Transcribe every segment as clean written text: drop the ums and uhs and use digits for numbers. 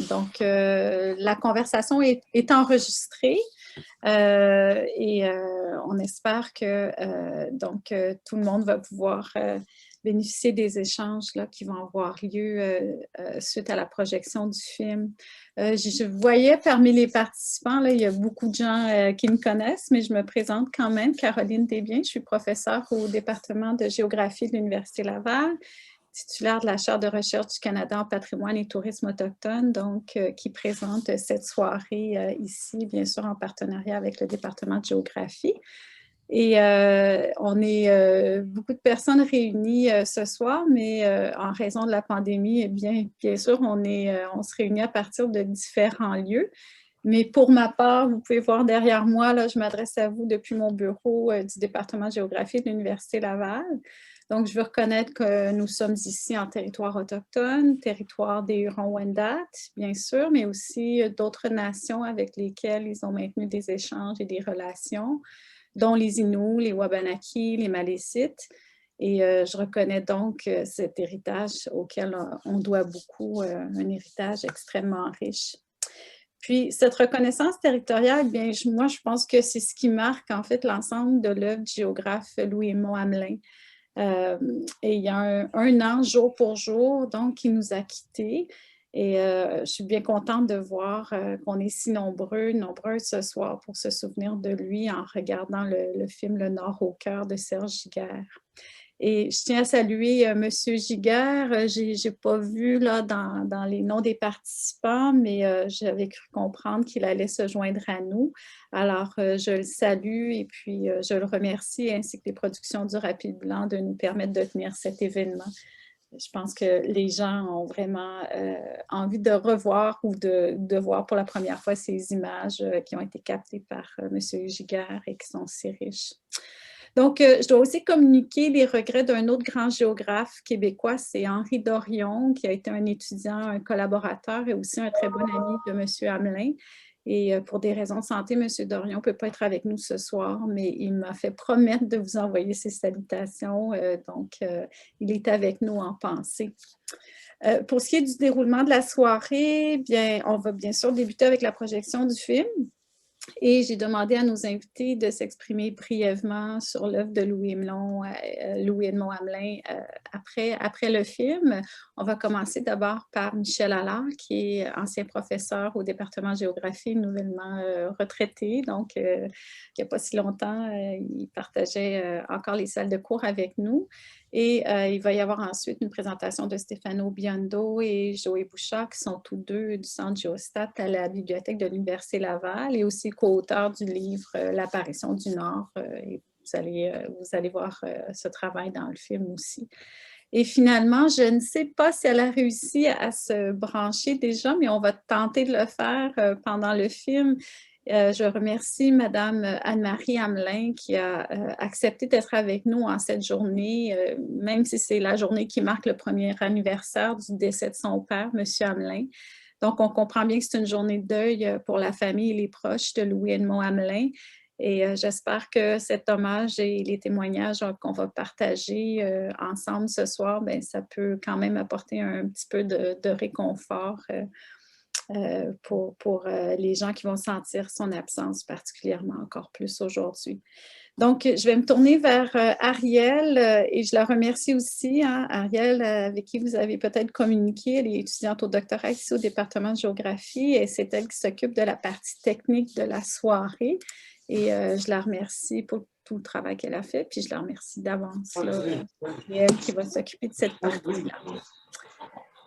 Donc, la conversation est enregistrée et on espère que tout le monde va pouvoir bénéficier des échanges là, qui vont avoir lieu suite à la projection du film. Je voyais parmi les participants, là, il y a beaucoup de gens qui me connaissent, mais je me présente quand même, Caroline Desbiens. Je suis professeure au département de géographie de l'Université Laval, titulaire de la Chaire de recherche du Canada en patrimoine et tourisme autochtone, donc qui présente cette soirée ici, bien sûr en partenariat avec le département de géographie. Et on est beaucoup de personnes réunies ce soir, mais en raison de la pandémie, eh bien sûr, on se réunit à partir de différents lieux. Mais pour ma part, vous pouvez voir derrière moi, là, je m'adresse à vous depuis mon bureau du département de géographie de l'Université Laval. Donc, je veux reconnaître que nous sommes ici en territoire autochtone, territoire des Hurons-Wendat, bien sûr, mais aussi d'autres nations avec lesquelles ils ont maintenu des échanges et des relations, dont les Inuits, les Wabanaki, les Malécites. Et je reconnais donc cet héritage auquel on doit beaucoup, un héritage extrêmement riche. Puis, cette reconnaissance territoriale, bien, moi, je pense que c'est ce qui marque, en fait, l'ensemble de l'œuvre du géographe Louis-Aymon Hamelin. Et il y a un an, jour pour jour, donc, il nous a quittés. Et je suis bien contente de voir qu'on est si nombreuses ce soir pour se souvenir de lui en regardant le film Le Nord au cœur de Serge Giguère. Et je tiens à saluer M. Giguère. Je n'ai pas vu là, dans les noms des participants, mais j'avais cru comprendre qu'il allait se joindre à nous. Alors, je le salue et puis je le remercie, ainsi que les productions du Rapide Blanc, de nous permettre de tenir cet événement. Je pense que les gens ont vraiment envie de revoir ou de voir pour la première fois ces images qui ont été captées par M. Giguère et qui sont si riches. Donc, je dois aussi communiquer les regrets d'un autre grand géographe québécois, c'est Henri Dorion, qui a été un étudiant, un collaborateur et aussi un très bon ami de M. Hamelin. Et pour des raisons de santé, M. Dorion ne peut pas être avec nous ce soir, mais il m'a fait promettre de vous envoyer ses salutations. Donc, il est avec nous en pensée. Pour ce qui est du déroulement de la soirée, bien, on va bien sûr débuter avec la projection du film. Et j'ai demandé à nos invités de s'exprimer brièvement sur l'œuvre de Louis-Aymon Hamelin après le film. On va commencer d'abord par Michel Allard, qui est ancien professeur au département de géographie, nouvellement retraité. Donc, il n'y a pas si longtemps, il partageait encore les salles de cours avec nous. Et il va y avoir ensuite une présentation de Stefano Biondo et Joël Bouchard, qui sont tous deux du Centre Géostat à la Bibliothèque de l'Université Laval et aussi co-auteurs du livre L'apparition du Nord. Et vous allez voir ce travail dans le film aussi. Et finalement, je ne sais pas si elle a réussi à se brancher déjà, mais on va tenter de le faire pendant le film. Je remercie Mme Anne-Marie Hamelin qui a accepté d'être avec nous en cette journée, même si c'est la journée qui marque le premier anniversaire du décès de son père, M. Hamelin. Donc, on comprend bien que c'est une journée de deuil pour la famille et les proches de Louis-Aymon Hamelin. Et j'espère que cet hommage et les témoignages qu'on va partager ensemble ce soir, bien, ça peut quand même apporter un petit peu de réconfort pour les gens qui vont sentir son absence particulièrement encore plus aujourd'hui. Donc, je vais me tourner vers Ariel et je la remercie aussi, hein, Ariel, avec qui vous avez peut-être communiqué. Elle est étudiante au doctorat ici au département de géographie et c'est elle qui s'occupe de la partie technique de la soirée. Et je la remercie pour tout le travail qu'elle a fait, puis je la remercie d'avance. C'est elle qui va s'occuper de cette partie-là.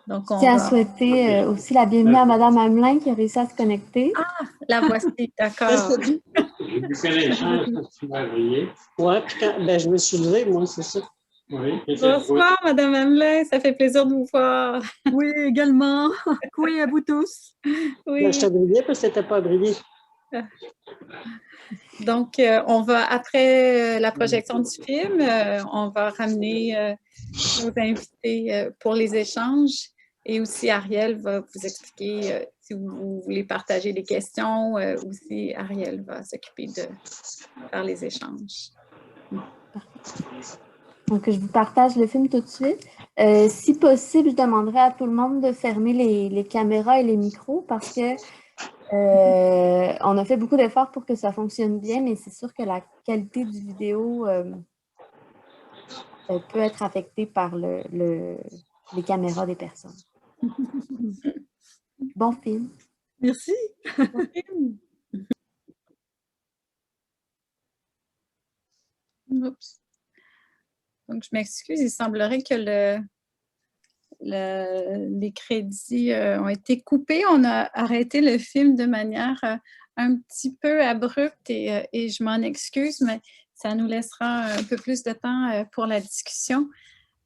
Donc, je tiens à souhaiter aussi la bienvenue à Mme Hamelin qui a réussi à se connecter. Ah, la voici, d'accord. Oui, puis je me suis levée, moi, c'est ça. Oui, bonsoir, Mme Hamelin, ça fait plaisir de vous voir. Oui, également. Oui, à vous tous. Oui. Je t'ai brillé parce que tu n'étais pas brillé. Donc, on va, après la projection du film, on va ramener nos invités pour les échanges. Et aussi, Ariel va vous expliquer si vous voulez partager des questions. Aussi, Ariel va s'occuper de faire les échanges. Donc, je vous partage le film tout de suite. Si possible, je demanderais à tout le monde de fermer les caméras et les micros parce que on a fait beaucoup d'efforts pour que ça fonctionne bien, mais c'est sûr que la qualité du vidéo peut être affectée par les caméras des personnes. Bon film. Merci. Bon film. Oups. Donc, je m'excuse, il semblerait que les crédits ont été coupés. On a arrêté le film de manière un petit peu abrupte et je m'en excuse, mais ça nous laissera un peu plus de temps pour la discussion.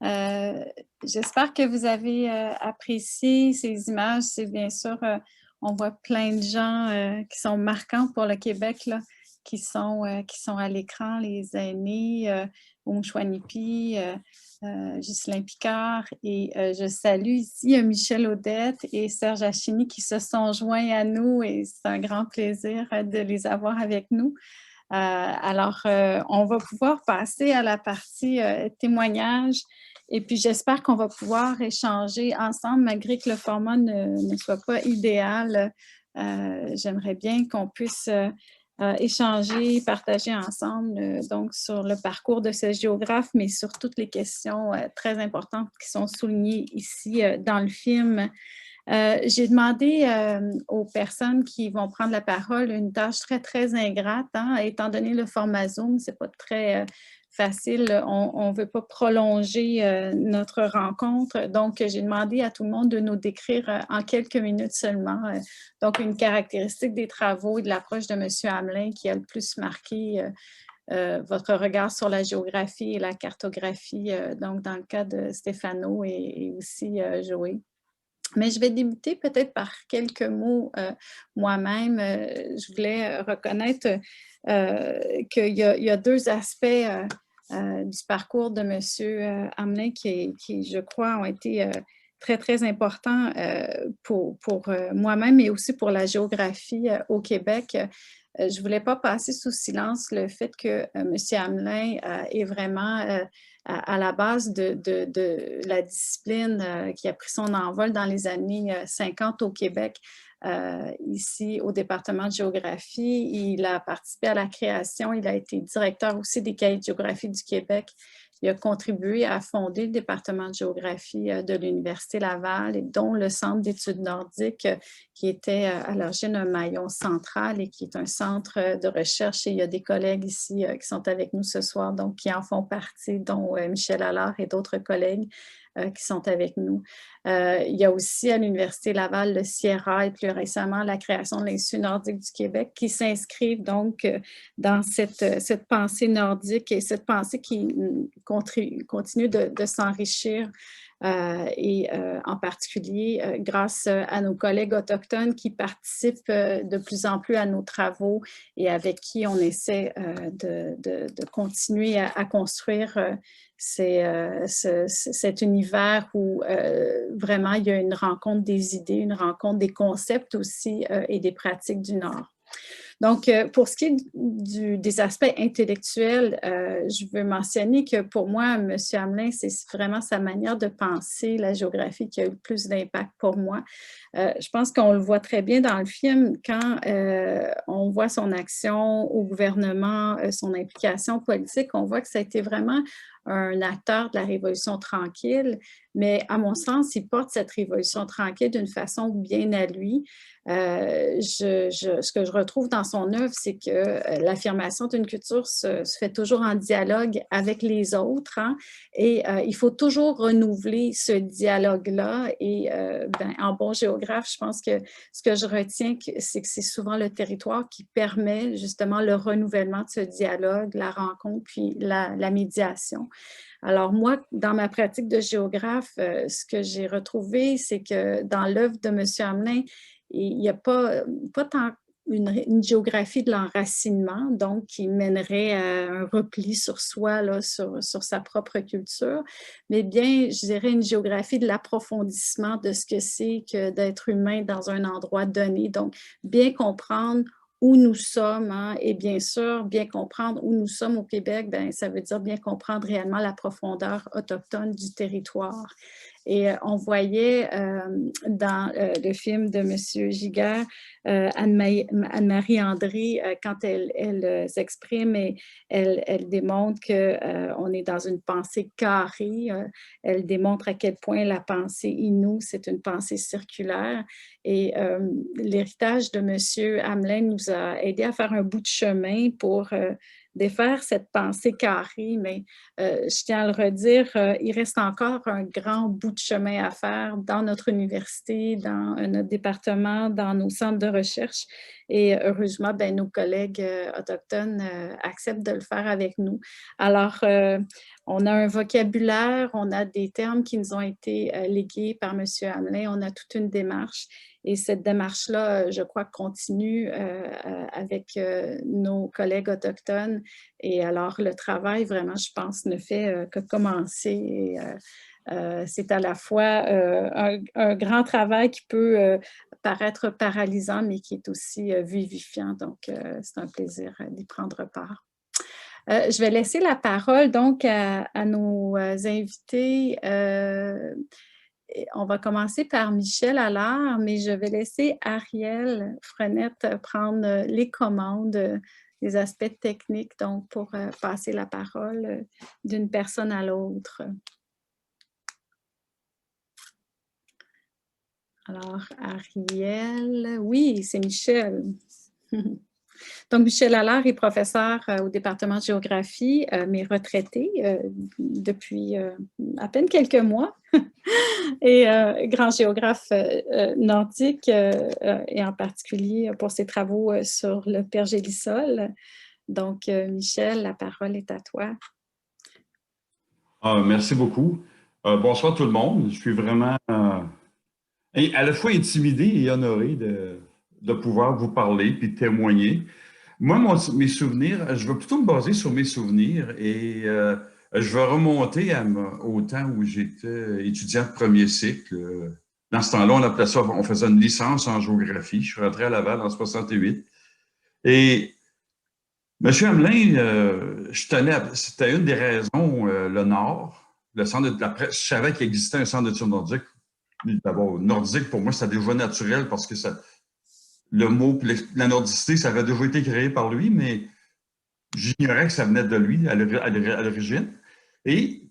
J'espère que vous avez apprécié ces images. C'est bien sûr, on voit plein de gens qui sont marquants pour le Québec, là, qui sont à l'écran, les aînés, Oum Chouanipi, Ghislain Picard. Et je salue ici Michel Audette et Serge Achini qui se sont joints à nous et c'est un grand plaisir de les avoir avec nous. Alors, on va pouvoir passer à la partie témoignage. Et puis, j'espère qu'on va pouvoir échanger ensemble, malgré que le format ne soit pas idéal. J'aimerais bien qu'on puisse échanger, partager ensemble donc sur le parcours de ce géographe, mais sur toutes les questions très importantes qui sont soulignées ici dans le film. J'ai demandé aux personnes qui vont prendre la parole une tâche très, très ingrate, hein, étant donné le format Zoom, c'est pas très facile. On ne veut pas prolonger notre rencontre. Donc, j'ai demandé à tout le monde de nous décrire en quelques minutes seulement donc une caractéristique des travaux et de l'approche de M. Hamelin qui a le plus marqué votre regard sur la géographie et la cartographie, donc dans le cas de Stéphano et aussi Joé. Mais je vais débuter peut-être par quelques mots moi-même. Je voulais reconnaître qu'il y a deux aspects du parcours de M. Hamelin qui, je crois, ont été très, très importants pour moi-même et aussi pour la géographie au Québec. Je ne voulais pas passer sous silence le fait que M. Hamelin est vraiment à la base de la discipline qui a pris son envol dans les années 50 au Québec, ici au département de géographie. Il a participé à la création, il a été directeur aussi des cahiers de géographie du Québec. Il a contribué à fonder le département de géographie de l'Université Laval, et dont le Centre d'études nordiques, qui était à l'origine un maillon central et qui est un centre de recherche. Et il y a des collègues ici qui sont avec nous ce soir, donc qui en font partie, dont Michel Allard et d'autres collègues qui sont avec nous. Il y a aussi à l'Université Laval le Sierra et plus récemment la création de l'Institut nordique du Québec qui s'inscrivent donc dans cette pensée nordique et cette pensée qui continue de s'enrichir et en particulier grâce à nos collègues autochtones qui participent de plus en plus à nos travaux et avec qui on essaie de continuer à construire cet univers où vraiment il y a une rencontre des idées, une rencontre des concepts aussi et des pratiques du Nord. Donc, pour ce qui est des aspects intellectuels, je veux mentionner que pour moi, M. Hamelin, c'est vraiment sa manière de penser la géographie qui a eu le plus d'impact pour moi. Je pense qu'on le voit très bien dans le film quand on voit son action au gouvernement, son implication politique, on voit que ça a été vraiment un acteur de la Révolution tranquille, mais à mon sens, il porte cette Révolution tranquille d'une façon bien à lui. Ce que je retrouve dans son œuvre, c'est que l'affirmation d'une culture se fait toujours en dialogue avec les autres, hein, et il faut toujours renouveler ce dialogue-là. Et en bon géographe, je pense que ce que je retiens, c'est que c'est souvent le territoire qui permet justement le renouvellement de ce dialogue, la rencontre, puis la médiation. Alors moi, dans ma pratique de géographe, ce que j'ai retrouvé, c'est que dans l'œuvre de M. Hamelin, il n'y a pas tant une géographie de l'enracinement, donc qui mènerait à un repli sur soi, là, sur sa propre culture, mais bien, je dirais, une géographie de l'approfondissement de ce que c'est que d'être humain dans un endroit donné. Donc, bien comprendre où nous sommes, hein, et bien sûr, bien comprendre où nous sommes au Québec, ben, ça veut dire bien comprendre réellement la profondeur autochtone du territoire. Et on voyait dans le film de M. Giguère, Anne-Marie André, quand elle s'exprime et elle démontre qu'on est dans une pensée carrée, elle démontre à quel point la pensée Innu, c'est une pensée circulaire. Et l'héritage de M. Hamelin nous a aidé à faire un bout de chemin pour défaire cette pensée carrée, mais je tiens à le redire, il reste encore un grand bout de chemin à faire dans notre université, dans notre département, dans nos centres de recherche. Et heureusement, ben, nos collègues autochtones acceptent de le faire avec nous. Alors, on a un vocabulaire, on a des termes qui nous ont été légués par M. Hamelin, on a toute une démarche. Et cette démarche-là, je crois, continue avec nos collègues autochtones. Et alors, le travail, vraiment, je pense, ne fait que commencer. C'est à la fois un grand travail qui peut paraître paralysant, mais qui est aussi vivifiant. Donc, c'est un plaisir d'y prendre part. Je vais laisser la parole donc à nos invités. On va commencer par Michel Allard, mais je vais laisser Ariel Frenette prendre les commandes des aspects techniques, donc pour passer la parole d'une personne à l'autre. Alors, Ariel, oui, c'est Michel. Donc, Michel Allard est professeur au département de géographie, mais retraité depuis à peine quelques mois, et grand géographe nordique, et en particulier pour ses travaux sur le pergélisol. Donc, Michel, la parole est à toi. Merci beaucoup. Bonsoir tout le monde. Je suis vraiment à la fois intimidé et honoré de pouvoir vous parler puis de témoigner. Moi, mes souvenirs, je vais plutôt me baser sur mes souvenirs et je vais remonter au temps où j'étais étudiant de premier cycle. Dans ce temps-là, on appelait ça, on faisait une licence en géographie. Je suis rentré à Laval en 68. Et M. Hamelin, c'était une des raisons, le Nord, le centre de la presse. Je savais qu'il existait un centre d'études nordiques. D'abord, nordique, pour moi, c'était déjà naturel parce que le mot, la nordicité, ça avait déjà été créé par lui, mais j'ignorais que ça venait de lui à l'origine. Et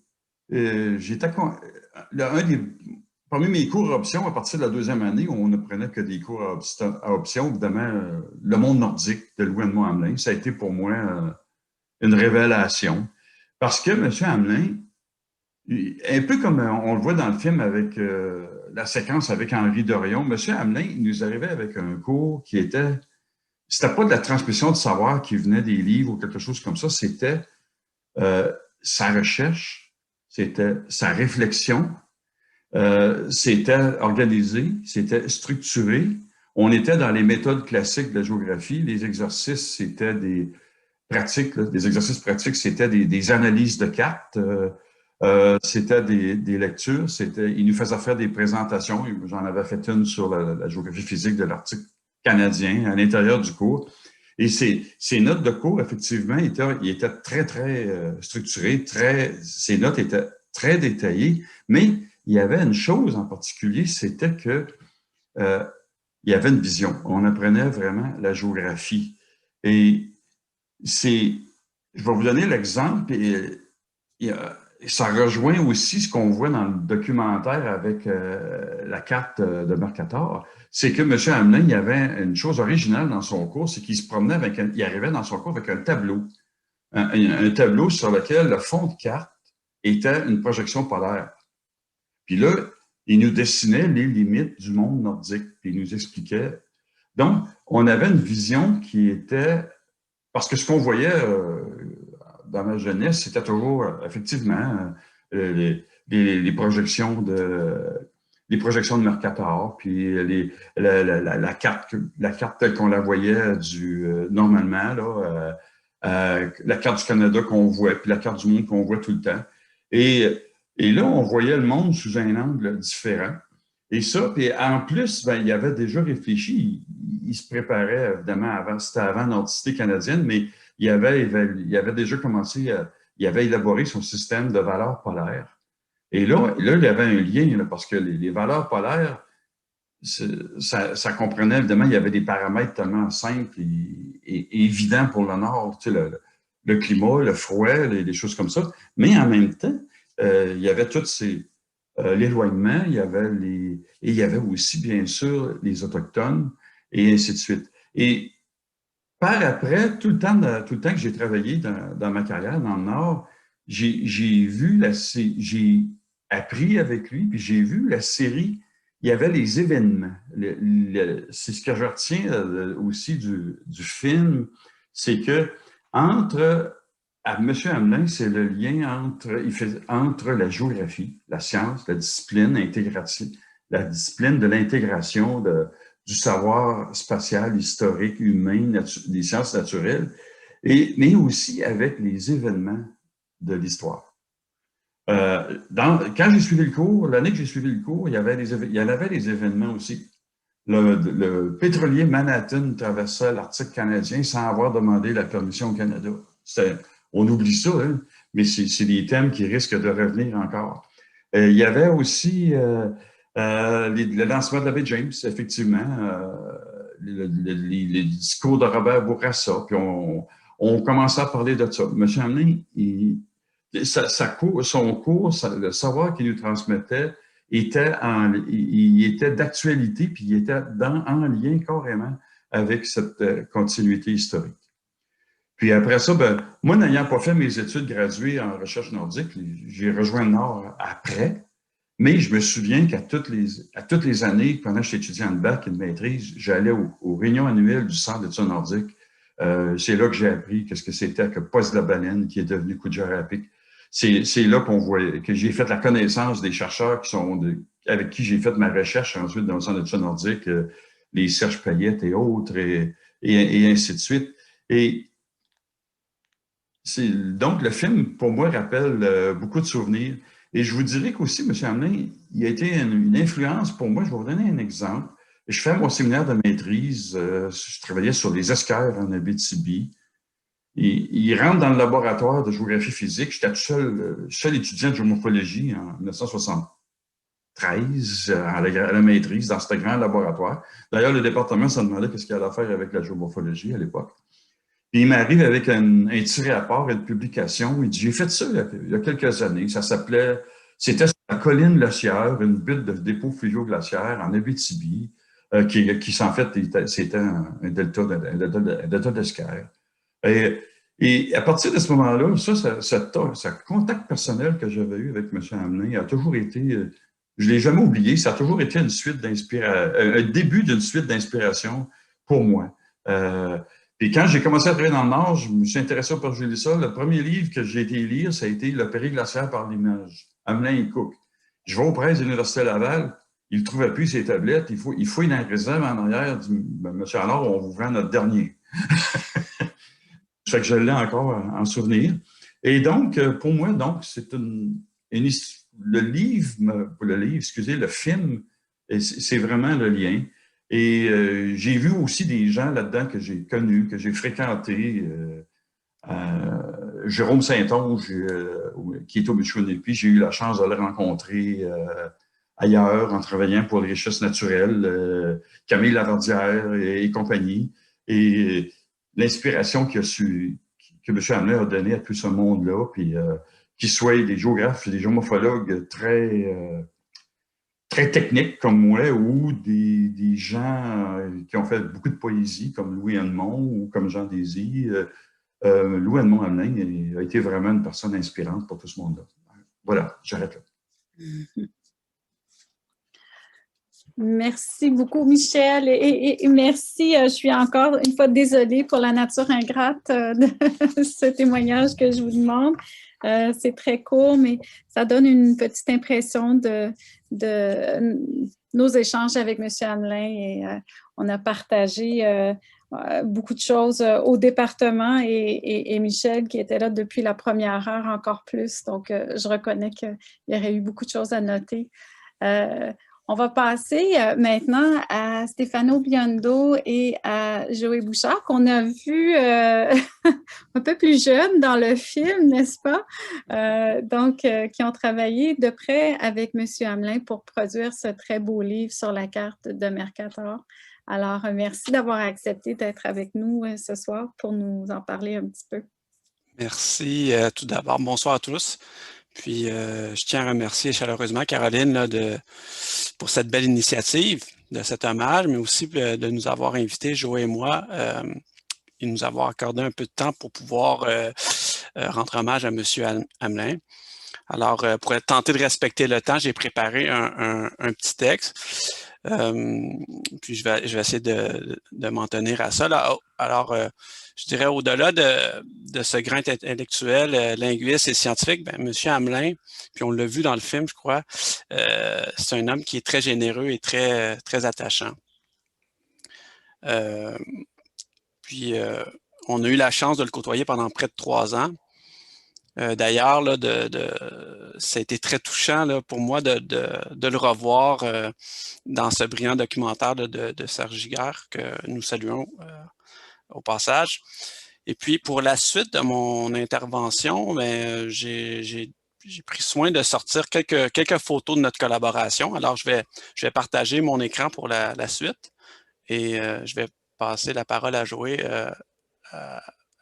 parmi mes cours à option, à partir de la deuxième année, on n'apprenait que des cours à option, évidemment, le monde nordique de Louis-Edmond Hamelin. Ça a été pour moi une révélation. Parce que M. Hamelin, un peu comme on le voit dans le film avec la séquence avec Henri Dorion, M. Hamelin nous arrivait avec un cours qui était... C'était pas de la transmission de savoir qui venait des livres ou quelque chose comme ça, c'était sa recherche, c'était sa réflexion, c'était organisé, c'était structuré. On était dans les méthodes classiques de la géographie. Les exercices, c'était des pratiques, des exercices pratiques, c'était des analyses de cartes, c'était des lectures, il nous faisait faire des présentations. J'en avais fait une sur la géographie physique de l'Arctique canadien à l'intérieur du cours. Et ces notes de cours, effectivement, ils étaient très, très structurées, ces notes étaient très détaillées, mais il y avait une chose en particulier, c'était que il y avait une vision. On apprenait vraiment la géographie. Et je vais vous donner l'exemple, et ça rejoint aussi ce qu'on voit dans le documentaire avec la carte de Mercator. C'est que M. Hamelin, il y avait une chose originale dans son cours, c'est qu'il se promenait il arrivait dans son cours avec un tableau. Un tableau sur lequel le fond de carte était une projection polaire. Puis là, il nous dessinait les limites du monde nordique, puis il nous expliquait. Donc, on avait une vision qui était... Parce que ce qu'on voyait dans ma jeunesse, c'était toujours, effectivement, les projections de Mercator, puis la carte telle qu'on la voyait normalement, là, la carte du Canada qu'on voit, puis la carte du monde qu'on voit tout le temps. Et là, on voyait le monde sous un angle différent. Et ça, puis en plus, ben, il avait déjà réfléchi. il se préparait, évidemment, c'était avant Nordicité canadienne, mais il avait déjà commencé, il avait élaboré son système de valeurs polaires. Et là, il y avait un lien, là, parce que les valeurs polaires, ça comprenait, évidemment, il y avait des paramètres tellement simples et évidents pour le Nord, tu sais, le climat, le froid, les choses comme ça. Mais en même temps, il y avait tous l'éloignement, il y avait aussi, bien sûr, les Autochtones, et ainsi de suite. Et par après, tout le temps que j'ai travaillé dans ma carrière dans le Nord, j'ai appris avec lui, puis j'ai vu la série. Il y avait les événements. C'est ce que je retiens aussi du film, c'est que M. Hamelin, c'est le lien entre la géographie, la science, la discipline intégrative, la discipline de l'intégration du savoir spatial, historique, humain, des sciences naturelles, mais aussi avec les événements de l'histoire. Quand j'ai suivi le cours, l'année que j'ai suivi le cours, il y avait des événements aussi. Le pétrolier Manhattan traversait l'Arctique canadien sans avoir demandé la permission au Canada. On oublie ça, hein, mais c'est des thèmes qui risquent de revenir encore. Il y avait aussi le lancement de la baie James, effectivement, les discours de Robert Bourassa, puis on commençait à parler de ça. M. Hamelin, son cours, le savoir qu'il nous transmettait, il était d'actualité, puis il était en lien carrément avec cette continuité historique. Puis après ça, moi, n'ayant pas fait mes études graduées en recherche nordique, j'ai rejoint le Nord après, mais je me souviens qu'à toutes les années, pendant que j'étais étudiant de bac et de maîtrise, j'allais aux réunions annuelles du Centre d'études nordiques. C'est là que j'ai appris qu'est-ce que c'était que Poste de la Baleine, qui est devenu Kujarapik. C'est là que j'ai fait la connaissance des chercheurs avec qui j'ai fait ma recherche ensuite dans le Centre d'études nordiques, les Serge Payette et autres, et ainsi de suite. Et donc, le film, pour moi, rappelle beaucoup de souvenirs. Et je vous dirais qu'aussi, M. Hamelin, il a été une influence pour moi. Je vais vous donner un exemple. Je fais mon séminaire de maîtrise. Je travaillais sur les esquerres en Abitibi. Il rentre dans le laboratoire de géographie physique. J'étais seul étudiant de géomorphologie en 1973 à la maîtrise dans ce grand laboratoire. D'ailleurs, le département se demandait qu'est-ce qu'il allait faire avec la géomorphologie à l'époque. Puis il m'arrive avec un petit rapport, une publication. Il dit, j'ai fait ça il y a quelques années. C'était sur la colline glaciaire, une butte de dépôt fluvio-glaciaire en Abitibi, qui en fait, c'était un delta d'esquerre. Et à partir de ce moment-là, ce contact personnel que j'avais eu avec M. Hamelin a toujours été, je ne l'ai jamais oublié, ça a toujours été un début d'une suite d'inspiration pour moi. Et quand j'ai commencé à travailler dans le Nord, je me suis intéressé au projet ça. Le premier livre que j'ai été lire, ça a été Le périglaciaire par l'image, Hamelin et Cook. Je vais aux presses de l'Université Laval, il ne trouvait plus ses tablettes, il fouille dans la réserve en arrière, il dit, Monsieur Allard, on vous vend notre dernier. Ça fait que je l'ai encore en souvenir. Et donc, pour moi, c'est le film, c'est vraiment le lien. Et j'ai vu aussi des gens là-dedans que j'ai connus, que j'ai fréquentés. Jérôme Saint-Onge, qui est au Michouanipi, j'ai eu la chance de le rencontrer ailleurs en travaillant pour les richesses naturelles, Camille Lavardière et compagnie. Et l'inspiration que M. Hamelin a donnée à tout ce monde-là, puis qu'ils soient des géographes, des géomorphologues très techniques comme moi, ou des gens qui ont fait beaucoup de poésie, comme Louis Edmond ou comme Jean Désy. Louis Edmond Hamelin a été vraiment une personne inspirante pour tout ce monde-là. Voilà, j'arrête là. Merci beaucoup, Michel. Et merci, je suis encore une fois désolée pour la nature ingrate de ce témoignage que je vous demande. C'est très court, mais ça donne une petite impression de nos échanges avec M. Hamelin. Et on a partagé beaucoup de choses au département et Michel, qui était là depuis la première heure, encore plus. Donc, je reconnais qu'il y aurait eu beaucoup de choses à noter. On va passer maintenant à Stefano Biondo et à Joël Bouchard, qu'on a vu un peu plus jeunes dans le film, n'est-ce pas? Qui ont travaillé de près avec M. Hamelin pour produire ce très beau livre sur la carte de Mercator. Alors, merci d'avoir accepté d'être avec nous ce soir pour nous en parler un petit peu. Merci. Tout d'abord, bonsoir à tous. Puis, je tiens à remercier chaleureusement Caroline là, pour cette belle initiative, de cet hommage, mais aussi de nous avoir invités, Joël et moi, et nous avoir accordé un peu de temps pour pouvoir rendre hommage à M. Hamelin. Alors, pour tenter de respecter le temps, j'ai préparé un petit texte. Puis, je vais essayer de m'en tenir à ça. Là. Alors, je dirais, au-delà de ce grain intellectuel, linguiste et scientifique, M. Hamelin, puis on l'a vu dans le film, je crois, c'est un homme qui est très généreux et très, très attachant. Puis, on a eu la chance de le côtoyer pendant près de 3 ans. D'ailleurs, ça a été très touchant là, pour moi de le revoir dans ce brillant documentaire de Serge Giguère que nous saluons au passage. Et puis, pour la suite de mon intervention, j'ai pris soin de sortir quelques photos de notre collaboration. Alors, je vais partager mon écran pour la suite et je vais passer la parole à Joël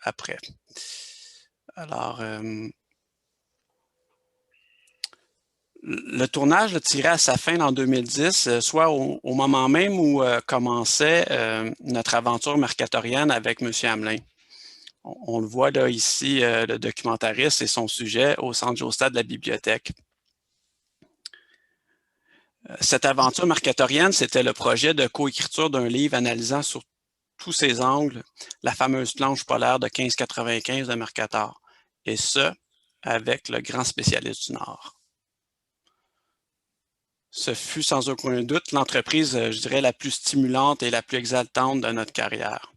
après. Alors, le tournage tirait à sa fin en 2010, soit au moment même où commençait notre aventure mercatorienne avec M. Hamelin. On le voit là ici, le documentariste et son sujet au centre Jostat de la bibliothèque. Cette aventure mercatorienne, c'était le projet de coécriture d'un livre analysant sur tous ses angles la fameuse planche polaire de 1595 de Mercator, et ce, avec le grand spécialiste du Nord. Ce fut sans aucun doute l'entreprise, je dirais, la plus stimulante et la plus exaltante de notre carrière.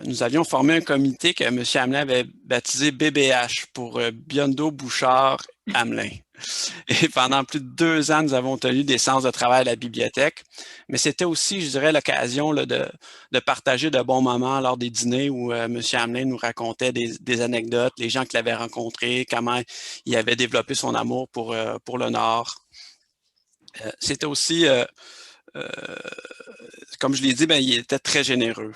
Nous avions formé un comité que M. Hamelin avait baptisé BBH pour Biondo, Bouchard, Hamelin. Et pendant plus de 2 ans, nous avons tenu des séances de travail à la bibliothèque. Mais c'était aussi, je dirais, l'occasion de partager de bons moments lors des dîners où M. Hamelin nous racontait des anecdotes, les gens qu'il avait rencontrés, comment il avait développé son amour pour le Nord. C'était aussi, comme je l'ai dit, il était très généreux.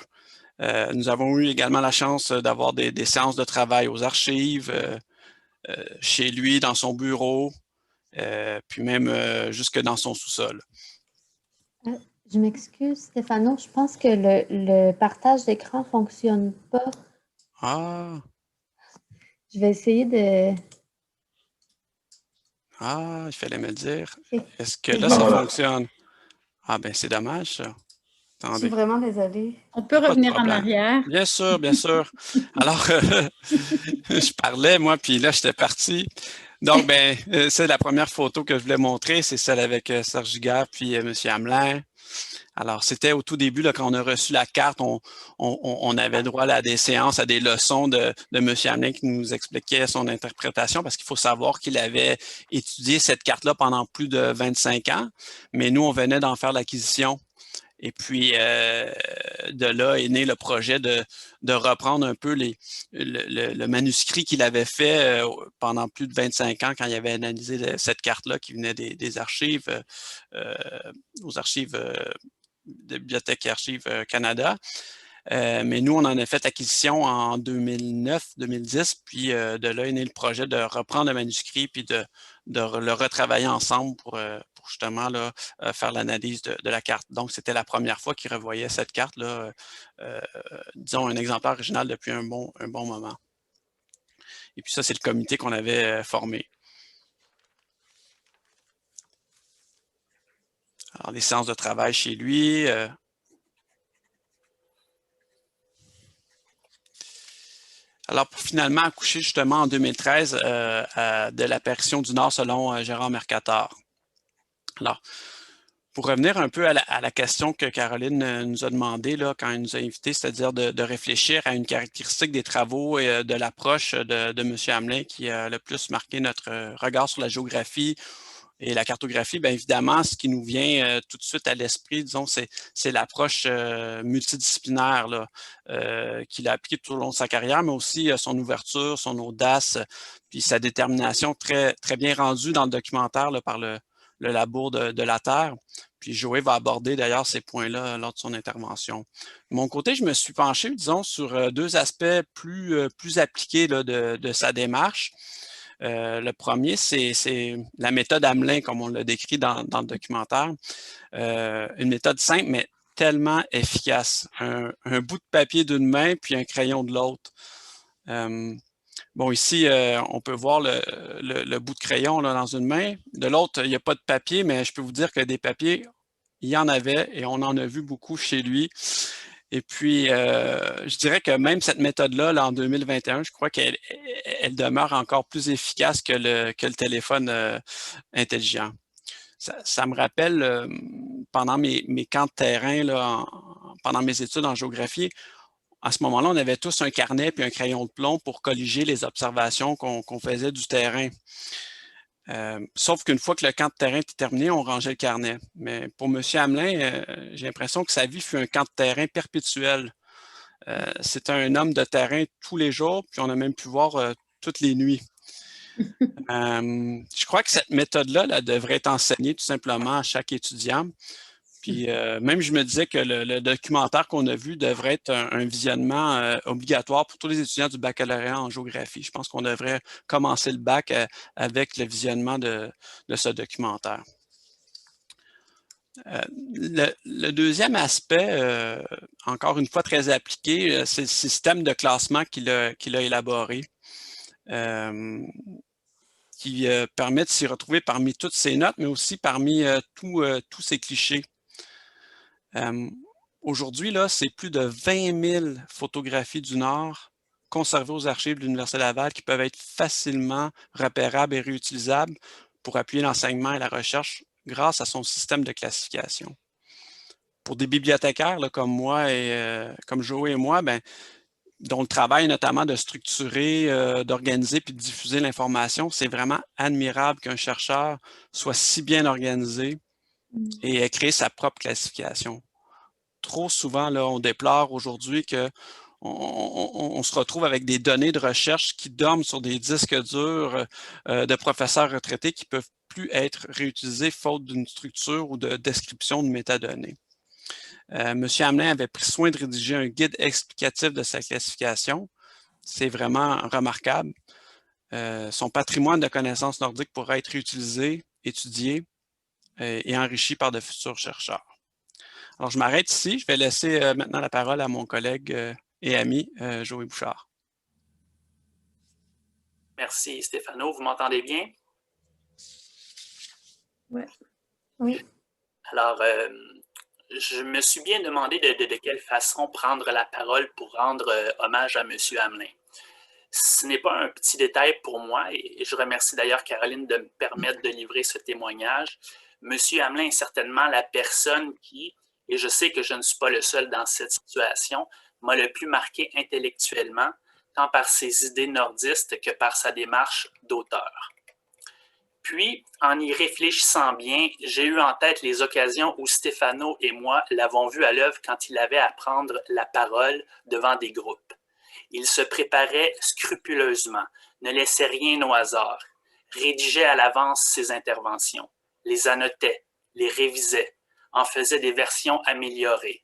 Nous avons eu également la chance d'avoir des séances de travail aux archives, chez lui, dans son bureau, puis même jusque dans son sous-sol. Je m'excuse, Stefano, je pense que le partage d'écran ne fonctionne pas. Ah! Je vais essayer de... Ah, il fallait me le dire. Okay. Est-ce que là, ça fonctionne? Ah, c'est dommage, ça. Attendez. Je suis vraiment désolée. On peut revenir en arrière. Bien sûr, bien sûr. Alors, je parlais, moi, puis là, j'étais parti. Donc, c'est la première photo que je voulais montrer, c'est celle avec Serge Giguère puis M. Hamelin. Alors, c'était au tout début, là, quand on a reçu la carte, on avait droit à des séances, à des leçons de M. Hamelin qui nous expliquait son interprétation, parce qu'il faut savoir qu'il avait étudié cette carte-là pendant plus de 25 ans, mais nous, on venait d'en faire l'acquisition. Et puis, de là est né le projet de reprendre un peu le manuscrit qu'il avait fait pendant plus de 25 ans quand il avait analysé cette carte-là qui venait des archives, aux archives de Bibliothèque et Archives Canada. Mais nous, on en a fait acquisition en 2009-2010, puis de là est né le projet de reprendre le manuscrit puis de le retravailler ensemble pour justement là, faire l'analyse de la carte. Donc, c'était la première fois qu'il revoyait cette carte-là, disons un exemplaire original depuis un bon moment. Et puis ça, c'est le comité qu'on avait formé. Alors, les séances de travail chez lui. Alors, pour finalement accoucher justement en 2013 de l'apparition du Nord selon Gérard Mercator. Alors, Pour revenir un peu à la question que Caroline nous a demandé là, quand elle nous a invités, c'est-à-dire de réfléchir à une caractéristique des travaux et de l'approche de M. Hamelin qui a le plus marqué notre regard sur la géographie et la cartographie, bien évidemment, ce qui nous vient tout de suite à l'esprit, disons, c'est l'approche multidisciplinaire qu'il a appliquée tout au long de sa carrière, mais aussi son ouverture, son audace, puis sa détermination très, très bien rendue dans le documentaire là, par le labour de la Terre. Puis Joé va aborder d'ailleurs ces points-là lors de son intervention. De mon côté, je me suis penché, disons, sur deux aspects plus appliqués là, de sa démarche. Le premier, c'est la méthode Hamelin, comme on l'a décrit dans le documentaire. Une méthode simple, mais tellement efficace. Un bout de papier d'une main, puis un crayon de l'autre. Bon, ici, on peut voir le bout de crayon là, dans une main. De l'autre, il n'y a pas de papier, mais je peux vous dire que des papiers, il y en avait et on en a vu beaucoup chez lui. Et puis, je dirais que même cette méthode-là, là, en 2021, je crois qu'elle demeure encore plus efficace que le téléphone intelligent. Ça me rappelle, pendant mes camps de terrain, là, pendant mes études en géographie, à ce moment-là, on avait tous un carnet puis un crayon de plomb pour colliger les observations qu'on faisait du terrain. Sauf qu'une fois que le camp de terrain était terminé, on rangeait le carnet. Mais pour M. Hamelin, j'ai l'impression que sa vie fut un camp de terrain perpétuel. C'était un homme de terrain tous les jours, puis on a même pu voir toutes les nuits. Je crois que cette méthode-là là, devrait être enseignée tout simplement à chaque étudiant. Puis même, je me disais que le documentaire qu'on a vu devrait être un visionnement obligatoire pour tous les étudiants du baccalauréat en géographie. Je pense qu'on devrait commencer le bac avec le visionnement de ce documentaire. Le deuxième aspect, encore une fois très appliqué, c'est le système de classement qu'il a élaboré, qui permet de s'y retrouver parmi toutes ses notes, mais aussi parmi tous ses clichés. Aujourd'hui, c'est plus de 20 000 photographies du Nord conservées aux archives de l'Université Laval qui peuvent être facilement repérables et réutilisables pour appuyer l'enseignement et la recherche grâce à son système de classification. Pour des bibliothécaires là, comme moi et comme Joé et moi, dont le travail est notamment de structurer, d'organiser puis de diffuser l'information, c'est vraiment admirable qu'un chercheur soit si bien organisé et ait créé sa propre classification. Trop souvent, là, on déplore aujourd'hui qu'on se retrouve avec des données de recherche qui dorment sur des disques durs de professeurs retraités qui ne peuvent plus être réutilisés faute d'une structure ou de description de métadonnées. M. Hamelin avait pris soin de rédiger un guide explicatif de sa classification. C'est vraiment remarquable. Son patrimoine de connaissances nordiques pourra être réutilisé, étudié et enrichi par de futurs chercheurs. Alors, je m'arrête ici. Je vais laisser maintenant la parole à mon collègue et ami, Joé Bouchard. Merci, Stéphano. Vous m'entendez bien? Oui. Alors, je me suis bien demandé de quelle façon prendre la parole pour rendre hommage à M. Hamelin. Ce n'est pas un petit détail pour moi, et je remercie d'ailleurs Caroline de me permettre de livrer ce témoignage. M. Hamelin est certainement la personne qui, et je sais que je ne suis pas le seul dans cette situation, m'a le plus marqué intellectuellement, tant par ses idées nordistes que par sa démarche d'auteur. Puis, en y réfléchissant bien, j'ai eu en tête les occasions où Stéphano et moi l'avons vu à l'œuvre quand il avait à prendre la parole devant des groupes. Il se préparait scrupuleusement, ne laissait rien au hasard, rédigeait à l'avance ses interventions, les annotait, les révisait, en faisait des versions améliorées,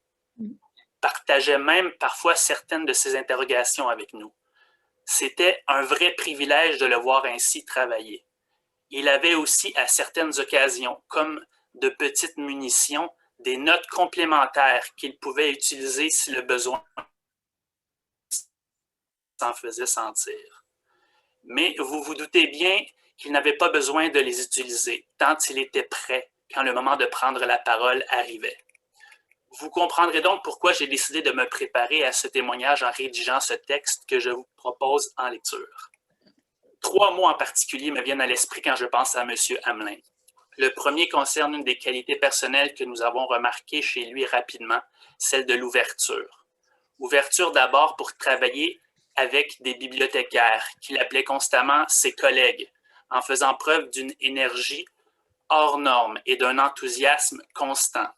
partageait même parfois certaines de ses interrogations avec nous. C'était un vrai privilège de le voir ainsi travailler. Il avait aussi à certaines occasions, comme de petites munitions, des notes complémentaires qu'il pouvait utiliser si le besoin s'en faisait sentir. Mais vous vous doutez bien qu'il n'avait pas besoin de les utiliser, tant il était prêt quand le moment de prendre la parole arrivait. Vous comprendrez donc pourquoi j'ai décidé de me préparer à ce témoignage en rédigeant ce texte que je vous propose en lecture. 3 mots en particulier me viennent à l'esprit quand je pense à M. Hamelin. Le premier concerne une des qualités personnelles que nous avons remarquées chez lui rapidement, celle de l'ouverture. Ouverture d'abord pour travailler avec des bibliothécaires qu'il appelait constamment ses collègues, en faisant preuve d'une énergie hors norme et d'un enthousiasme constant.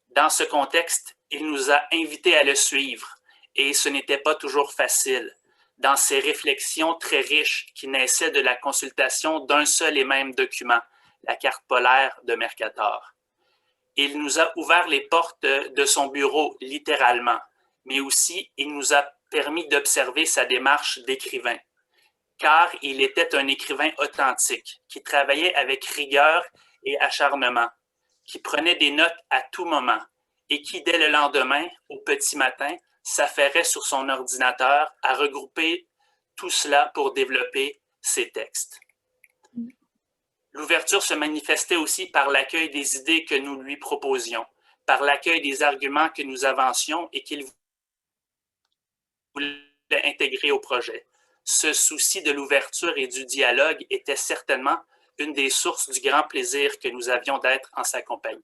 Dans ce contexte, il nous a invités à le suivre, et ce n'était pas toujours facile, dans ses réflexions très riches qui naissaient de la consultation d'un seul et même document, la carte polaire de Mercator. Il nous a ouvert les portes de son bureau, littéralement, mais aussi il nous a permis d'observer sa démarche d'écrivain, car il était un écrivain authentique, qui travaillait avec rigueur et acharnement, qui prenait des notes à tout moment et qui, dès le lendemain, au petit matin, s'affairait sur son ordinateur à regrouper tout cela pour développer ses textes. L'ouverture se manifestait aussi par l'accueil des idées que nous lui proposions, par l'accueil des arguments que nous avancions et qu'il voulait intégrer au projet. Ce souci de l'ouverture et du dialogue était certainement une des sources du grand plaisir que nous avions d'être en sa compagnie.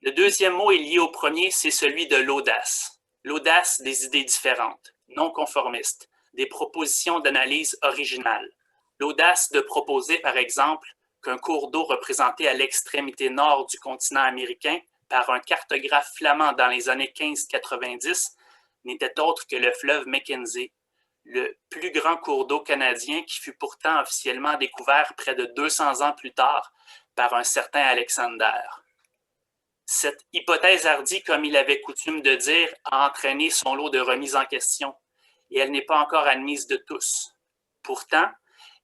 Le deuxième mot est lié au premier, c'est celui de l'audace. L'audace des idées différentes, non conformistes, des propositions d'analyse originales. L'audace de proposer, par exemple, qu'un cours d'eau représenté à l'extrémité nord du continent américain par un cartographe flamand dans les années 1590 n'était autre que le fleuve Mackenzie, le plus grand cours d'eau canadien qui fut pourtant officiellement découvert près de 200 ans plus tard par un certain Alexander. Cette hypothèse hardie, comme il avait coutume de dire, a entraîné son lot de remises en question, et elle n'est pas encore admise de tous. Pourtant,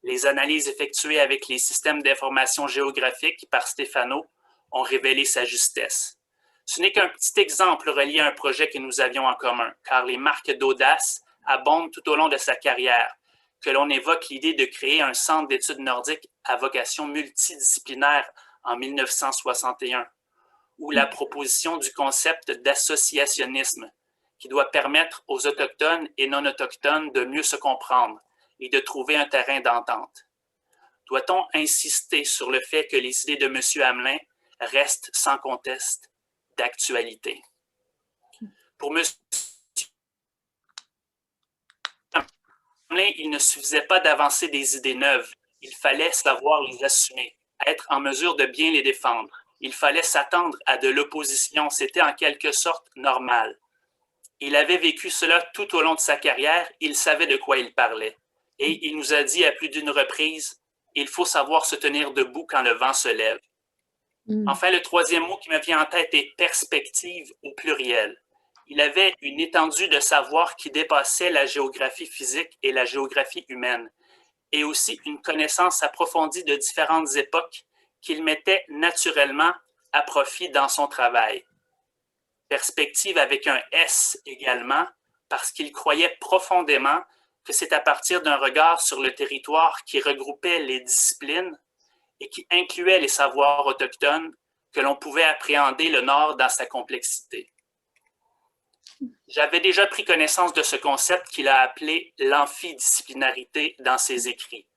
les analyses effectuées avec les systèmes d'information géographique par Stefano ont révélé sa justesse. Ce n'est qu'un petit exemple relié à un projet que nous avions en commun, car les marques d'audace abondent tout au long de sa carrière, que l'on évoque l'idée de créer un centre d'études nordiques à vocation multidisciplinaire en 1961, ou la proposition du concept d'associationnisme, qui doit permettre aux Autochtones et non-Autochtones de mieux se comprendre et de trouver un terrain d'entente. Doit-on insister sur le fait que les idées de M. Hamelin restent sans conteste d'actualité? Pour M. Hamelin, il ne suffisait pas d'avancer des idées neuves, il fallait savoir les assumer, être en mesure de bien les défendre. Il fallait s'attendre à de l'opposition, c'était en quelque sorte normal. Il avait vécu cela tout au long de sa carrière, il savait de quoi il parlait. Et il nous a dit à plus d'une reprise, il faut savoir se tenir debout quand le vent se lève. Enfin, le troisième mot qui me vient en tête est perspective au pluriel. Il avait une étendue de savoir qui dépassait la géographie physique et la géographie humaine, et aussi une connaissance approfondie de différentes époques qu'il mettait naturellement à profit dans son travail. Perspective avec un S également, parce qu'il croyait profondément que c'est à partir d'un regard sur le territoire qui regroupait les disciplines et qui incluait les savoirs autochtones que l'on pouvait appréhender le Nord dans sa complexité. J'avais déjà pris connaissance de ce concept qu'il a appelé l'amphidisciplinarité dans ses écrits.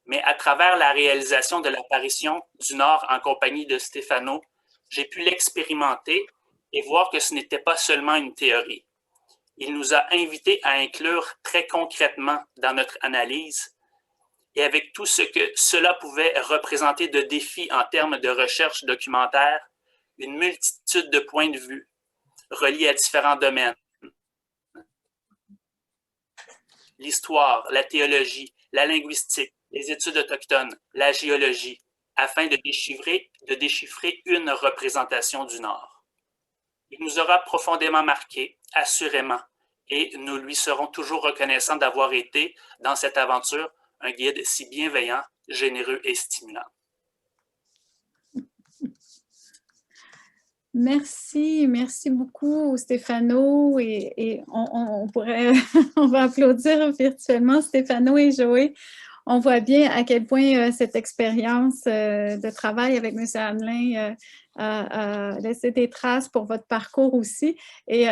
Mais à travers la réalisation de l'apparition du Nord en compagnie de Stefano, j'ai pu l'expérimenter et voir que ce n'était pas seulement une théorie. Il nous a invités à inclure très concrètement dans notre analyse et avec tout ce que cela pouvait représenter de défis en termes de recherche documentaire, une multitude de points de vue reliés à différents domaines. L'histoire, la théologie, la linguistique, les études autochtones, la géologie, afin de déchiffrer une représentation du Nord. Il nous aura profondément marqués, assurément, et nous lui serons toujours reconnaissants d'avoir été, dans cette aventure, un guide si bienveillant, généreux et stimulant. Merci, merci beaucoup Stefano et on pourrait, on va applaudir virtuellement Stefano et Joé. On voit bien à quel point cette expérience de travail avec M. Hamelin a laissé des traces pour votre parcours aussi. Et